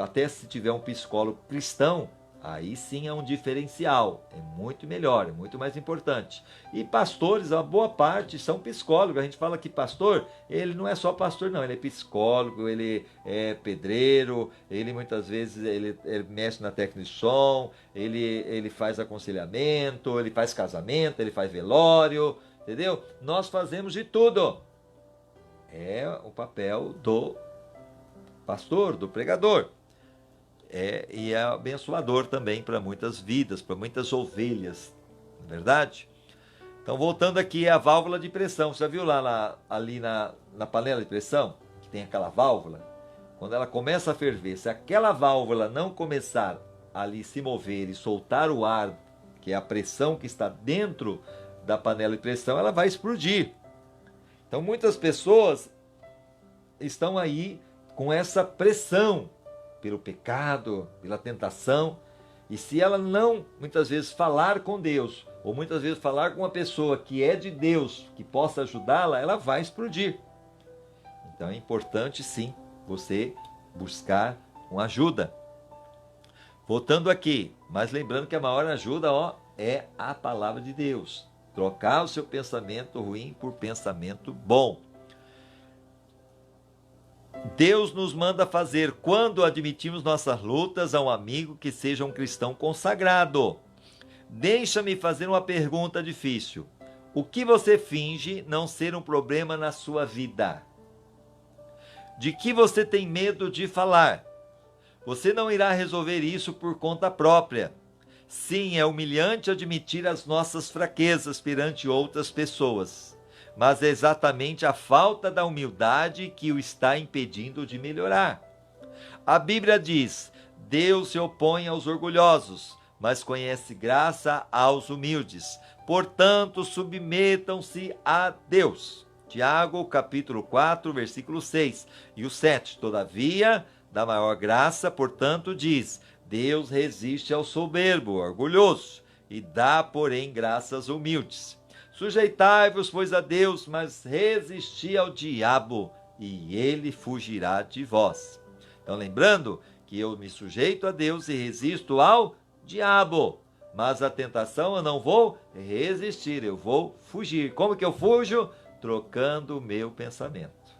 [SPEAKER 1] até se tiver um psicólogo cristão, aí sim é um diferencial, é muito melhor, é muito mais importante. E pastores, a boa parte são psicólogos. A gente fala que pastor, ele não é só pastor não, ele é psicólogo, ele é pedreiro, ele muitas vezes ele mexe na técnica de som, ele faz aconselhamento, ele faz casamento, ele faz velório, entendeu? Nós fazemos de tudo. É o papel do pastor, do pregador. E é abençoador também para muitas vidas, para muitas ovelhas, não é verdade? Então, voltando aqui, a válvula de pressão. Você já viu ali na panela de pressão, que tem aquela válvula? Quando ela começa a ferver, se aquela válvula não começar ali se mover e soltar o ar, que é a pressão que está dentro da panela de pressão, ela vai explodir. Então, muitas pessoas estão aí com essa pressão, pelo pecado, pela tentação, e se ela não, muitas vezes, falar com Deus, ou muitas vezes falar com uma pessoa que é de Deus, que possa ajudá-la, ela vai explodir. Então é importante sim, você buscar uma ajuda. Voltando aqui, mas lembrando que a maior ajuda é a palavra de Deus. Trocar o seu pensamento ruim por pensamento bom. Deus nos manda fazer quando admitimos nossas lutas a um amigo que seja um cristão consagrado. Deixa-me fazer uma pergunta difícil. O que você finge não ser um problema na sua vida? De que você tem medo de falar? Você não irá resolver isso por conta própria. Sim, é humilhante admitir as nossas fraquezas perante outras pessoas. Mas é exatamente a falta da humildade que o está impedindo de melhorar. A Bíblia diz: Deus se opõe aos orgulhosos, mas conhece graça aos humildes. Portanto, submetam-se a Deus. Tiago, capítulo 4, versículo 6 e o 7. Todavia, da maior graça, portanto, diz: Deus resiste ao soberbo, orgulhoso, e dá, porém, graças aos humildes. Sujeitai-vos, pois, a Deus, mas resisti ao diabo, e ele fugirá de vós. Então, lembrando que eu me sujeito a Deus e resisto ao diabo, mas a tentação eu não vou resistir, eu vou fugir. Como que eu fujo? Trocando o meu pensamento,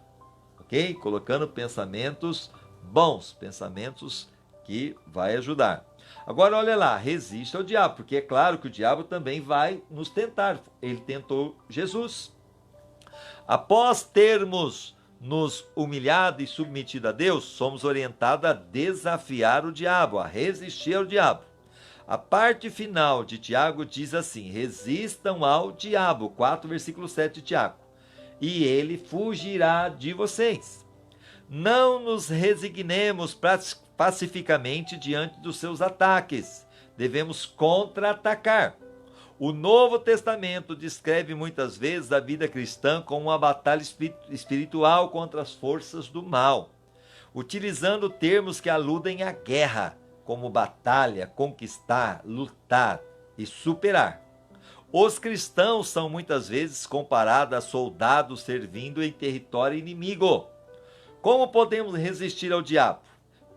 [SPEAKER 1] ok? Colocando pensamentos bons, pensamentos que vai ajudar. Agora olha lá, resista ao diabo, porque é claro que o diabo também vai nos tentar. Ele tentou Jesus. Após termos nos humilhado e submetido a Deus, somos orientados a desafiar o diabo, a resistir ao diabo. A parte final de Tiago diz assim: resistam ao diabo, 4 versículo 7 de Tiago, e ele fugirá de vocês. Não nos resignemos pacificamente diante dos seus ataques. Devemos contra-atacar. O Novo Testamento descreve muitas vezes a vida cristã como uma batalha espiritual contra as forças do mal, utilizando termos que aludem à guerra, como batalha, conquistar, lutar e superar. Os cristãos são muitas vezes comparados a soldados servindo em território inimigo. Como podemos resistir ao diabo?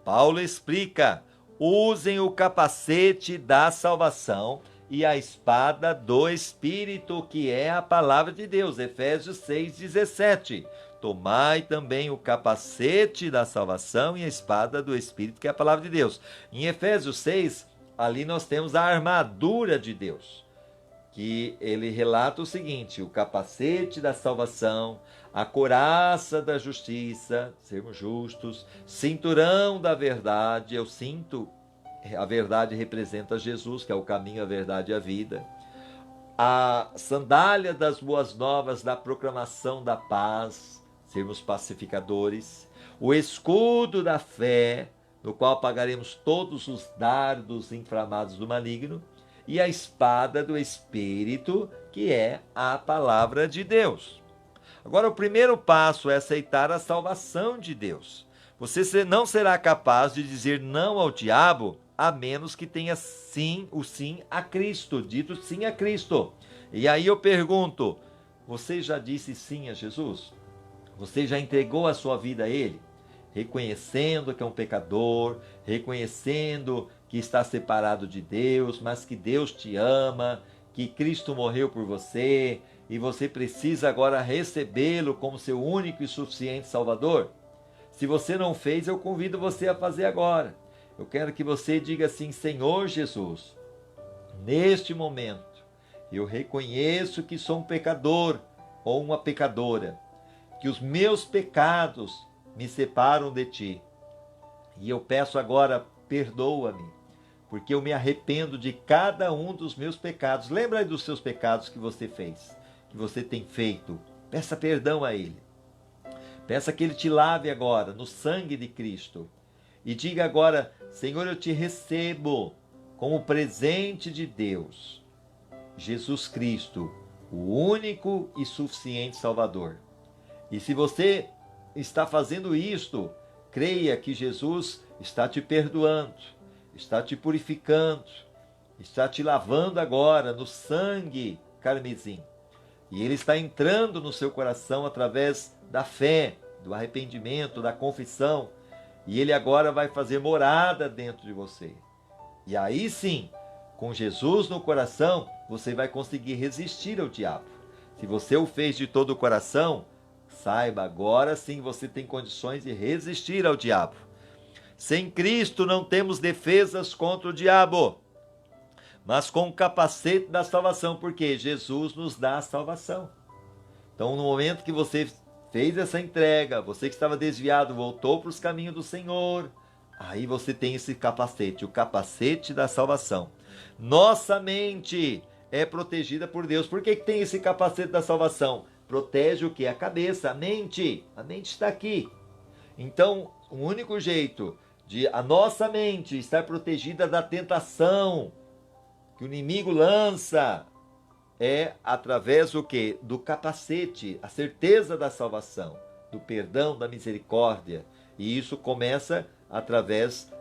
[SPEAKER 1] Paulo explica: usem o capacete da salvação e a espada do Espírito, que é a palavra de Deus. Efésios 6,17. Tomai também o capacete da salvação e a espada do Espírito, que é a palavra de Deus. Em Efésios 6, ali nós temos a armadura de Deus, que ele relata o seguinte: o capacete da salvação, a couraça da justiça, sermos justos, cinturão da verdade, eu sinto, a verdade representa Jesus, que é o caminho, a verdade e a vida, a sandália das boas novas, da proclamação da paz, sermos pacificadores, o escudo da fé, no qual apagaremos todos os dardos inflamados do maligno, e a espada do Espírito, que é a palavra de Deus. Agora, o primeiro passo é aceitar a salvação de Deus. Você não será capaz de dizer não ao diabo, a menos que tenha sim, o sim a Cristo, dito sim a Cristo. E aí eu pergunto, você já disse sim a Jesus? Você já entregou a sua vida a Ele? Reconhecendo que é um pecador, reconhecendo que está separado de Deus, mas que Deus te ama, que Cristo morreu por você e você precisa agora recebê-lo como seu único e suficiente Salvador? Se você não fez, eu convido você a fazer agora. Eu quero que você diga assim: Senhor Jesus, neste momento eu reconheço que sou um pecador ou uma pecadora, que os meus pecados me separam de ti. E eu peço agora, perdoa-me, porque eu me arrependo de cada um dos meus pecados. Lembra aí dos seus pecados que você fez, que você tem feito. Peça perdão a Ele. Peça que Ele te lave agora no sangue de Cristo. E diga agora: Senhor, eu te recebo como presente de Deus, Jesus Cristo, o único e suficiente Salvador. E se você está fazendo isto, creia que Jesus está te perdoando, está te purificando, está te lavando agora no sangue carmesim. E Ele está entrando no seu coração através da fé, do arrependimento, da confissão. E Ele agora vai fazer morada dentro de você. E aí sim, com Jesus no coração, você vai conseguir resistir ao diabo. Se você o fez de todo o coração, saiba, agora sim você tem condições de resistir ao diabo. Sem Cristo não temos defesas contra o diabo, mas com o capacete da salvação, porque Jesus nos dá a salvação. Então, no momento que você fez essa entrega, você que estava desviado, voltou para os caminhos do Senhor, aí você tem esse capacete, o capacete da salvação. Nossa mente é protegida por Deus. Por que tem esse capacete da salvação? Protege o que? A cabeça, a mente. A mente está aqui. Então, o único jeito de a nossa mente estar protegida da tentação que o inimigo lança é através do quê? Do capacete, a certeza da salvação, do perdão, da misericórdia. E isso começa através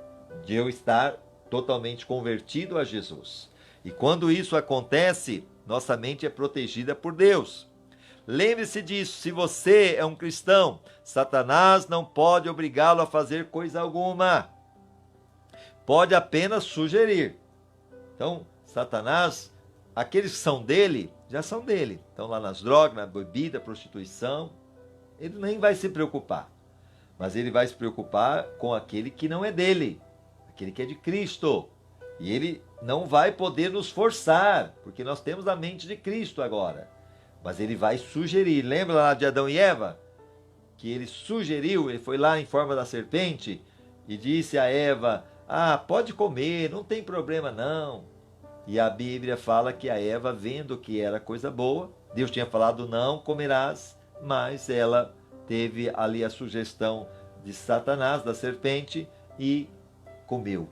[SPEAKER 1] de eu estar totalmente convertido a Jesus. E quando isso acontece, nossa mente é protegida por Deus. Lembre-se disso: se você é um cristão, Satanás não pode obrigá-lo a fazer coisa alguma. Pode apenas sugerir. Então, Satanás, aqueles que são dele, já são dele. Estão lá nas drogas, na bebida, prostituição. Ele nem vai se preocupar. Mas ele vai se preocupar com aquele que não é dele, aquele que é de Cristo. E ele não vai poder nos forçar, porque nós temos a mente de Cristo agora. Mas ele vai sugerir. Lembra lá de Adão e Eva? Que ele sugeriu, ele foi lá em forma da serpente e disse a Eva: pode comer, não tem problema não. E a Bíblia fala que a Eva, vendo que era coisa boa, Deus tinha falado não comerás, mas ela teve ali a sugestão de Satanás, da serpente, e comeu,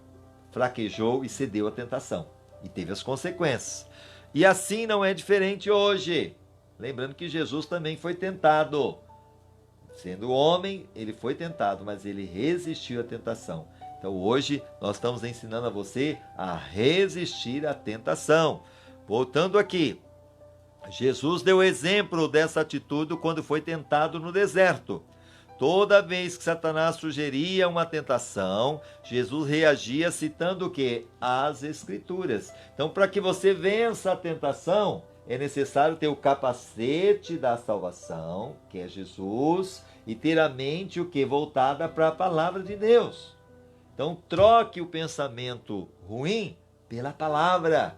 [SPEAKER 1] fraquejou e cedeu à tentação. E teve as consequências. E assim não é diferente hoje. Lembrando que Jesus também foi tentado. Sendo homem, ele foi tentado, mas ele resistiu à tentação. Então hoje nós estamos ensinando a você a resistir à tentação. Voltando aqui, Jesus deu exemplo dessa atitude quando foi tentado no deserto. Toda vez que Satanás sugeria uma tentação, Jesus reagia citando o quê? As Escrituras. Então, para que você vença a tentação, é necessário ter o capacete da salvação, que é Jesus, e ter a mente o quê? Voltada para a palavra de Deus. Então, troque o pensamento ruim pela palavra.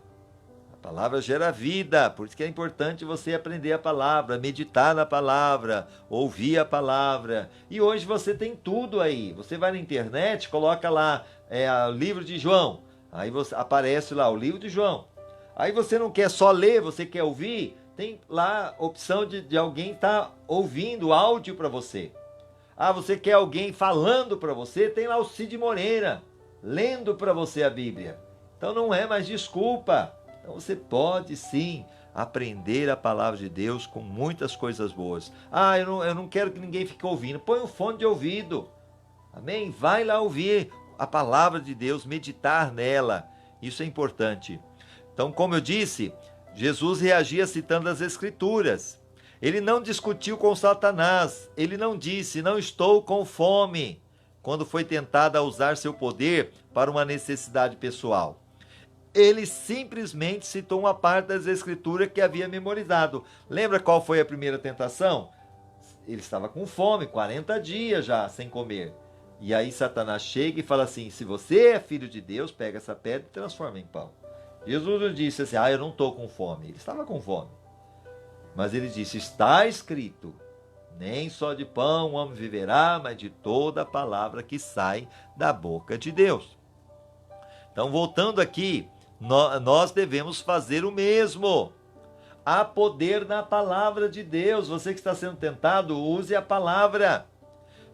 [SPEAKER 1] A palavra gera vida, por isso que é importante você aprender a palavra, meditar na palavra, ouvir a palavra. E hoje você tem tudo aí. Você vai na internet, coloca lá o livro de João. Aí aparece lá o livro de João. Aí você não quer só ler, você quer ouvir, tem lá a opção de alguém estar ouvindo áudio para você. Ah, você quer alguém falando para você, tem lá o Cid Moreira, lendo para você a Bíblia. Então não é mais desculpa. Então você pode sim aprender a palavra de Deus com muitas coisas boas. Ah, eu não quero que ninguém fique ouvindo. Põe um fone de ouvido. Amém? Vai lá ouvir a palavra de Deus, meditar nela. Isso é importante. Então, como eu disse, Jesus reagia citando as Escrituras. Ele não discutiu com Satanás. Ele não disse, não estou com fome, quando foi tentado a usar seu poder para uma necessidade pessoal. Ele simplesmente citou uma parte das Escrituras que havia memorizado. Lembra qual foi a primeira tentação? Ele estava com fome, 40 dias já sem comer. E aí Satanás chega e fala assim, se você é filho de Deus, pega essa pedra e transforma em pão. Jesus não disse assim, eu não estou com fome. Ele estava com fome. Mas ele disse, está escrito, nem só de pão o homem viverá, mas de toda a palavra que sai da boca de Deus. Então, voltando aqui, nós devemos fazer o mesmo. Há poder na palavra de Deus. Você que está sendo tentado, use a palavra.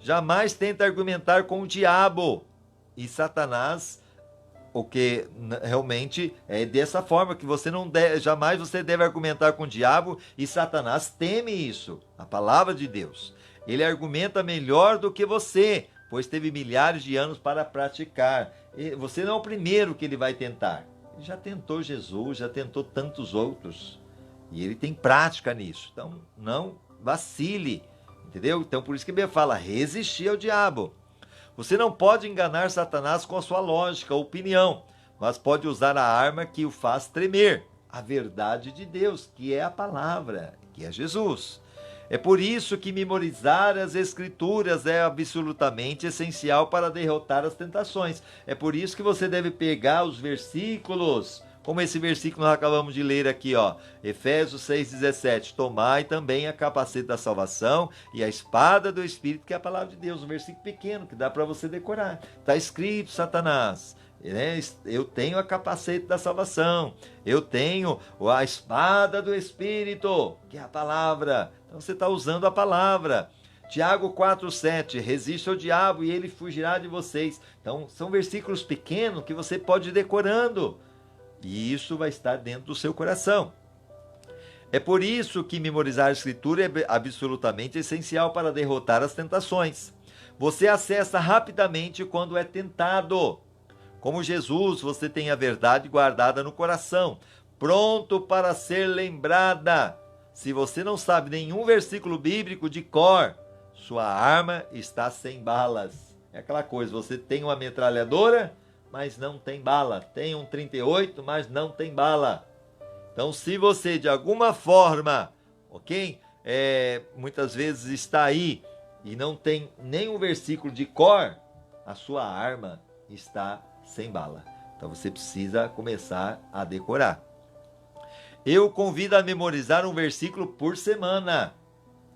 [SPEAKER 1] Jamais tente argumentar com o diabo e Satanás, o que realmente é dessa forma que você não deve, jamais você deve argumentar com o diabo, e Satanás teme isso, a palavra de Deus. Ele argumenta melhor do que você, pois teve milhares de anos para praticar. E você não é o primeiro que ele vai tentar. Ele já tentou Jesus, já tentou tantos outros. E ele tem prática nisso. Então, não vacile. Entendeu? Então, por isso que a Bíblia fala, resistir ao diabo. Você não pode enganar Satanás com a sua lógica ou opinião, mas pode usar a arma que o faz tremer, a verdade de Deus, que é a palavra, que é Jesus. É por isso que memorizar as Escrituras é absolutamente essencial para derrotar as tentações. É por isso que você deve pegar os versículos, como esse versículo que nós acabamos de ler aqui, Efésios 6,17. Tomai também a capacete da salvação e a espada do Espírito, que é a palavra de Deus. Um versículo pequeno que dá para você decorar. Está escrito, Satanás, eu tenho a capacete da salvação, eu tenho a espada do Espírito, que é a palavra. Então você está usando a palavra. Tiago 4,7, resista ao diabo e ele fugirá de vocês. Então são versículos pequenos que você pode ir decorando. E isso vai estar dentro do seu coração. É por isso que memorizar a Escritura é absolutamente essencial para derrotar as tentações. Você acessa rapidamente quando é tentado. Como Jesus, você tem a verdade guardada no coração, pronto para ser lembrada. Se você não sabe nenhum versículo bíblico de cor, sua arma está sem balas. É aquela coisa, você tem uma metralhadora, mas não tem bala. Tem um 38, mas não tem bala. Então, se você de alguma forma, muitas vezes está aí e não tem nenhum versículo de cor, a sua arma está sem bala. Então, você precisa começar a decorar. Eu convido a memorizar um versículo por semana.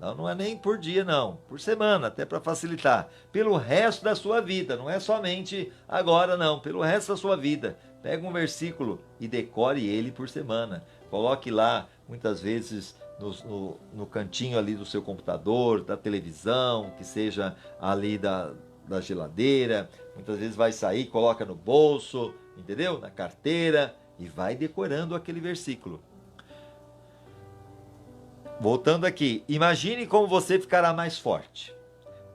[SPEAKER 1] Não é nem por dia, não. Por semana, até para facilitar. Pelo resto da sua vida. Não é somente agora, não. Pelo resto da sua vida. Pega um versículo e decore ele por semana. Coloque lá, muitas vezes, no cantinho ali do seu computador, da televisão, que seja ali da geladeira. Muitas vezes vai sair, coloca no bolso, entendeu? Na carteira. E vai decorando aquele versículo. Voltando aqui, imagine como você ficará mais forte.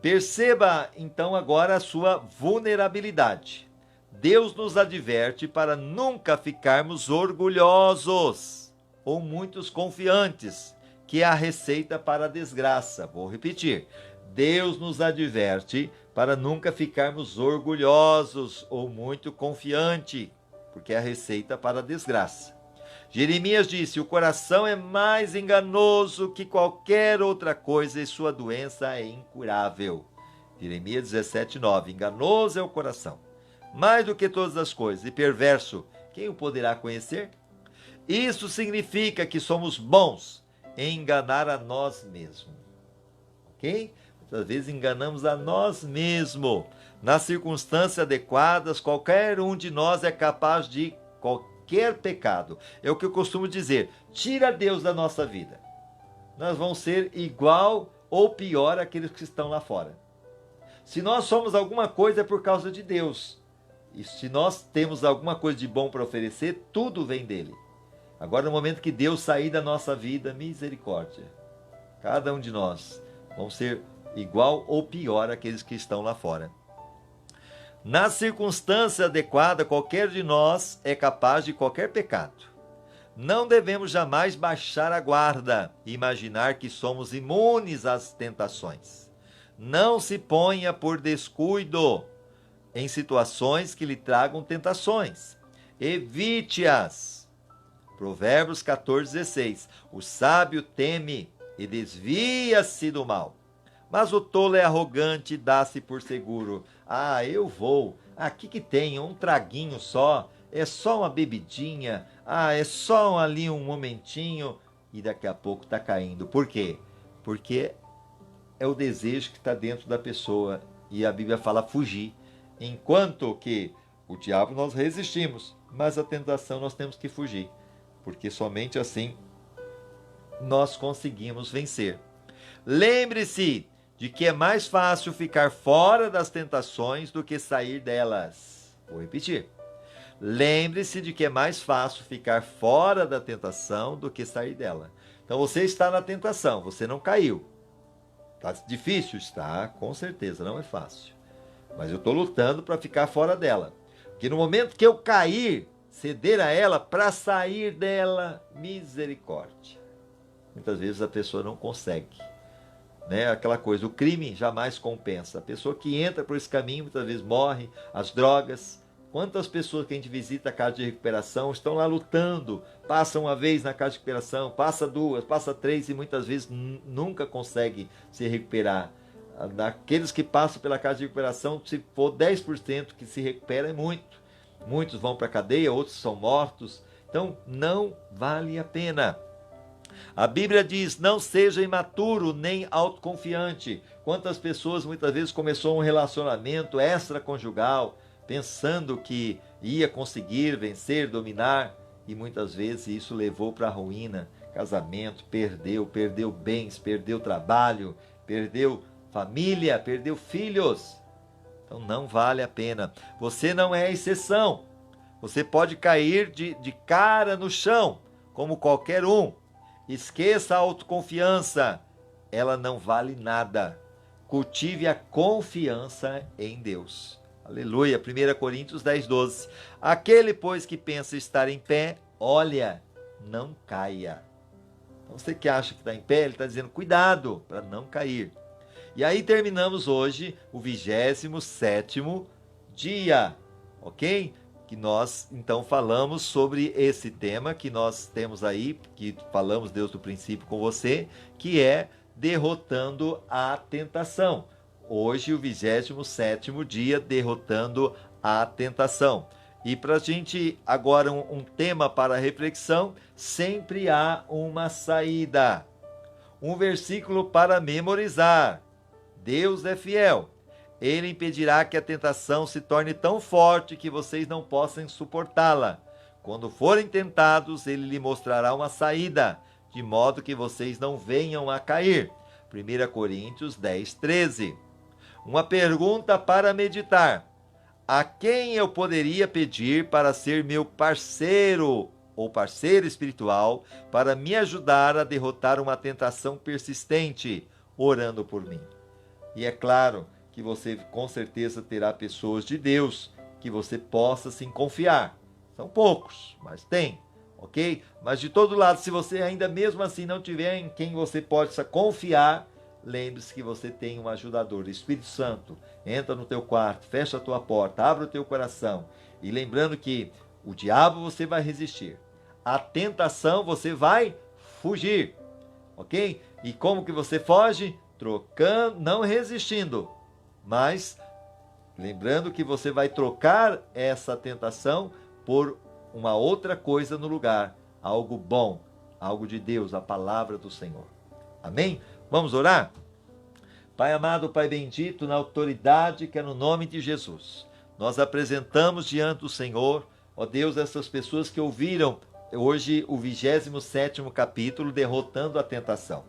[SPEAKER 1] Perceba então agora a sua vulnerabilidade. Deus nos adverte para nunca ficarmos orgulhosos ou muitos confiantes, que é a receita para a desgraça. Vou repetir. Deus nos adverte para nunca ficarmos orgulhosos ou muito confiantes, porque é a receita para a desgraça. Jeremias disse: o coração é mais enganoso que qualquer outra coisa e sua doença é incurável. Jeremias 17:9. Enganoso é o coração, mais do que todas as coisas, e perverso, quem o poderá conhecer? Isso significa que somos bons em enganar a nós mesmos. Ok? Muitas vezes enganamos a nós mesmos. Nas circunstâncias adequadas, qualquer um de nós é capaz de qualquer pecado. É o que eu costumo dizer: tira Deus da nossa vida, nós vamos ser igual ou pior àqueles que estão lá fora. Se nós somos alguma coisa é por causa de Deus. E se nós temos alguma coisa de bom para oferecer, tudo vem dele. Agora, no momento que Deus sair da nossa vida, misericórdia, cada um de nós vão ser igual ou pior àqueles que estão lá fora. Na circunstância adequada, qualquer de nós é capaz de qualquer pecado. Não devemos jamais baixar a guarda e imaginar que somos imunes às tentações. Não se ponha por descuido em situações que lhe tragam tentações. Evite-as. Provérbios 14:16. O sábio teme e desvia-se do mal, mas o tolo é arrogante e dá-se por seguro. Ah, eu vou. Aqui que tem um traguinho só, é só uma bebidinha, é só ali um momentinho, e daqui a pouco está caindo. Por quê? Porque é o desejo que está dentro da pessoa, e a Bíblia fala fugir. Enquanto que o diabo nós resistimos, mas a tentação nós temos que fugir, porque somente assim nós conseguimos vencer. Lembre-se de que é mais fácil ficar fora das tentações do que sair delas. Vou repetir. Lembre-se de que é mais fácil ficar fora da tentação do que sair dela. Então você está na tentação, você não caiu. Está difícil? Está, com certeza, não é fácil. Mas eu estou lutando para ficar fora dela. Porque no momento que eu cair, ceder a ela para sair dela, misericórdia. Muitas vezes a pessoa não consegue. Aquela coisa, o crime jamais compensa. A pessoa que entra por esse caminho muitas vezes morre. As drogas. Quantas pessoas que a gente visita a casa de recuperação estão lá lutando, passa uma vez na casa de recuperação, passa duas, passa três e muitas vezes nunca consegue se recuperar. Daqueles que passam pela casa de recuperação, se for 10% que se recupera é muito. Muitos vão para a cadeia, outros são mortos. Então não vale a pena. A Bíblia diz: não seja imaturo nem autoconfiante. Quantas pessoas muitas vezes começou um relacionamento extraconjugal, pensando que ia conseguir vencer, dominar, e muitas vezes isso levou para a ruína. Casamento, perdeu bens, perdeu trabalho, perdeu família, perdeu filhos. Então não vale a pena. Você não é exceção. Você pode cair de cara no chão, como qualquer um. Esqueça a autoconfiança. Ela não vale nada. Cultive a confiança em Deus. Aleluia. 1 Coríntios 10:12. Aquele, pois, que pensa estar em pé, olha, não caia. Então você que acha que está em pé, ele está dizendo cuidado para não cair. E aí terminamos hoje o 27º dia, ok? Que nós então falamos sobre esse tema que nós temos aí, que falamos desde o princípio com você, que é derrotando a tentação. Hoje o 27º dia, derrotando a tentação. E para a gente agora um tema para reflexão: sempre há uma saída. Um versículo para memorizar: Deus é fiel. Ele impedirá que a tentação se torne tão forte que vocês não possam suportá-la. Quando forem tentados, ele lhe mostrará uma saída, de modo que vocês não venham a cair. 1 Coríntios 10:13. Uma pergunta para meditar: a quem eu poderia pedir para ser meu parceiro ou parceira espiritual para me ajudar a derrotar uma tentação persistente, orando por mim? E é claro que você com certeza terá pessoas de Deus que você possa se confiar. São poucos, mas tem, ok? Mas de todo lado, se você ainda mesmo assim não tiver em quem você possa confiar, lembre-se que você tem um ajudador, o Espírito Santo. Entra no teu quarto, fecha a tua porta, abre o teu coração. E lembrando que o diabo você vai resistir. A tentação você vai fugir. Ok? E como que você foge? Trocando, não resistindo, mas lembrando que você vai trocar essa tentação por uma outra coisa no lugar, algo bom, algo de Deus, a palavra do Senhor. Amém? Vamos orar? Pai amado, Pai bendito, na autoridade que é no nome de Jesus, nós apresentamos diante do Senhor, ó Deus, essas pessoas que ouviram hoje o 27º capítulo, derrotando a tentação.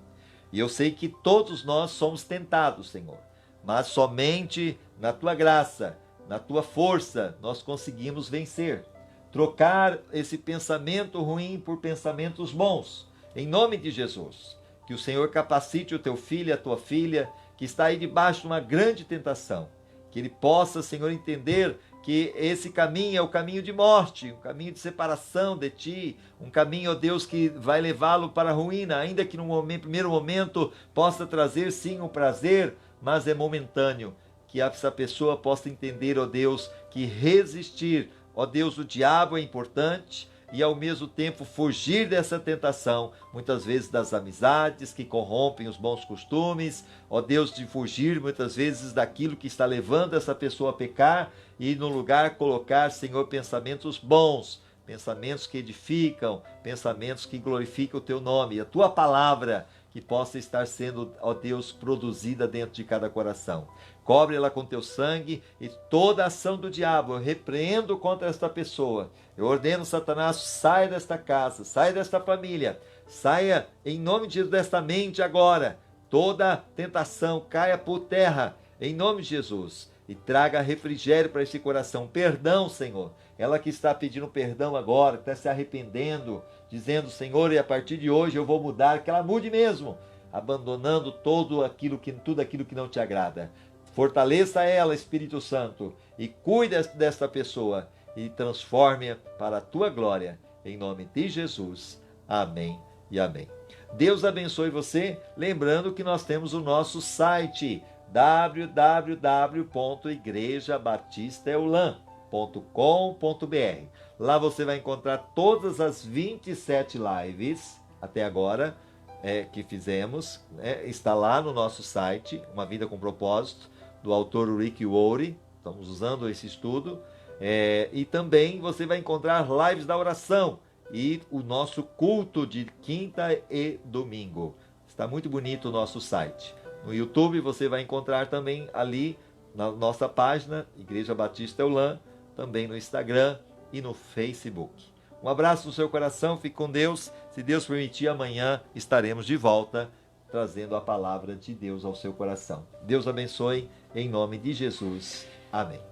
[SPEAKER 1] E eu sei que todos nós somos tentados, Senhor, mas somente na Tua graça, na Tua força, nós conseguimos vencer. Trocar esse pensamento ruim por pensamentos bons, em nome de Jesus. Que o Senhor capacite o Teu filho e a Tua filha, que está aí debaixo de uma grande tentação. Que ele possa, Senhor, entender que esse caminho é o caminho de morte, um caminho de separação de Ti, um caminho, ó Deus, que vai levá-lo para a ruína, ainda que no primeiro momento possa trazer sim um prazer, mas é momentâneo. Que essa pessoa possa entender, ó Deus, que resistir, ó Deus, o diabo é importante, e ao mesmo tempo fugir dessa tentação, muitas vezes das amizades que corrompem os bons costumes, ó Deus, de fugir muitas vezes daquilo que está levando essa pessoa a pecar e no lugar colocar, Senhor, pensamentos bons, pensamentos que edificam, pensamentos que glorificam o Teu nome, a Tua palavra que possa estar sendo, ó Deus, produzida dentro de cada coração. Cobre ela com Teu sangue e toda a ação do diabo eu repreendo contra esta pessoa. Eu ordeno, Satanás, saia desta casa, saia desta família, saia em nome de Jesus desta mente agora. Toda tentação caia por terra, em nome de Jesus. E traga refrigério para esse coração. Perdão, Senhor. Ela que está pedindo perdão agora, está se arrependendo, dizendo, Senhor, e a partir de hoje eu vou mudar, que ela mude mesmo, abandonando tudo aquilo que não te agrada. Fortaleça ela, Espírito Santo, e cuide desta pessoa e transforme-a para a Tua glória, em nome de Jesus. Amém e amém. Deus abençoe você, lembrando que nós temos o nosso site www.igrejabatistaeulan.com.br. Lá você vai encontrar todas as 27 lives até agora que fizemos, está lá no nosso site, Uma Vida com Propósito, do autor Rick Warren. Estamos usando esse estudo, e também você vai encontrar lives da oração e o nosso culto de quinta e domingo. Está muito bonito o nosso site. No YouTube você vai encontrar também ali na nossa página, Igreja Batista Eulan, também no Instagram e no Facebook. Um abraço no seu coração, fique com Deus. Se Deus permitir, amanhã estaremos de volta trazendo a palavra de Deus ao seu coração. Deus abençoe, em nome de Jesus. Amém.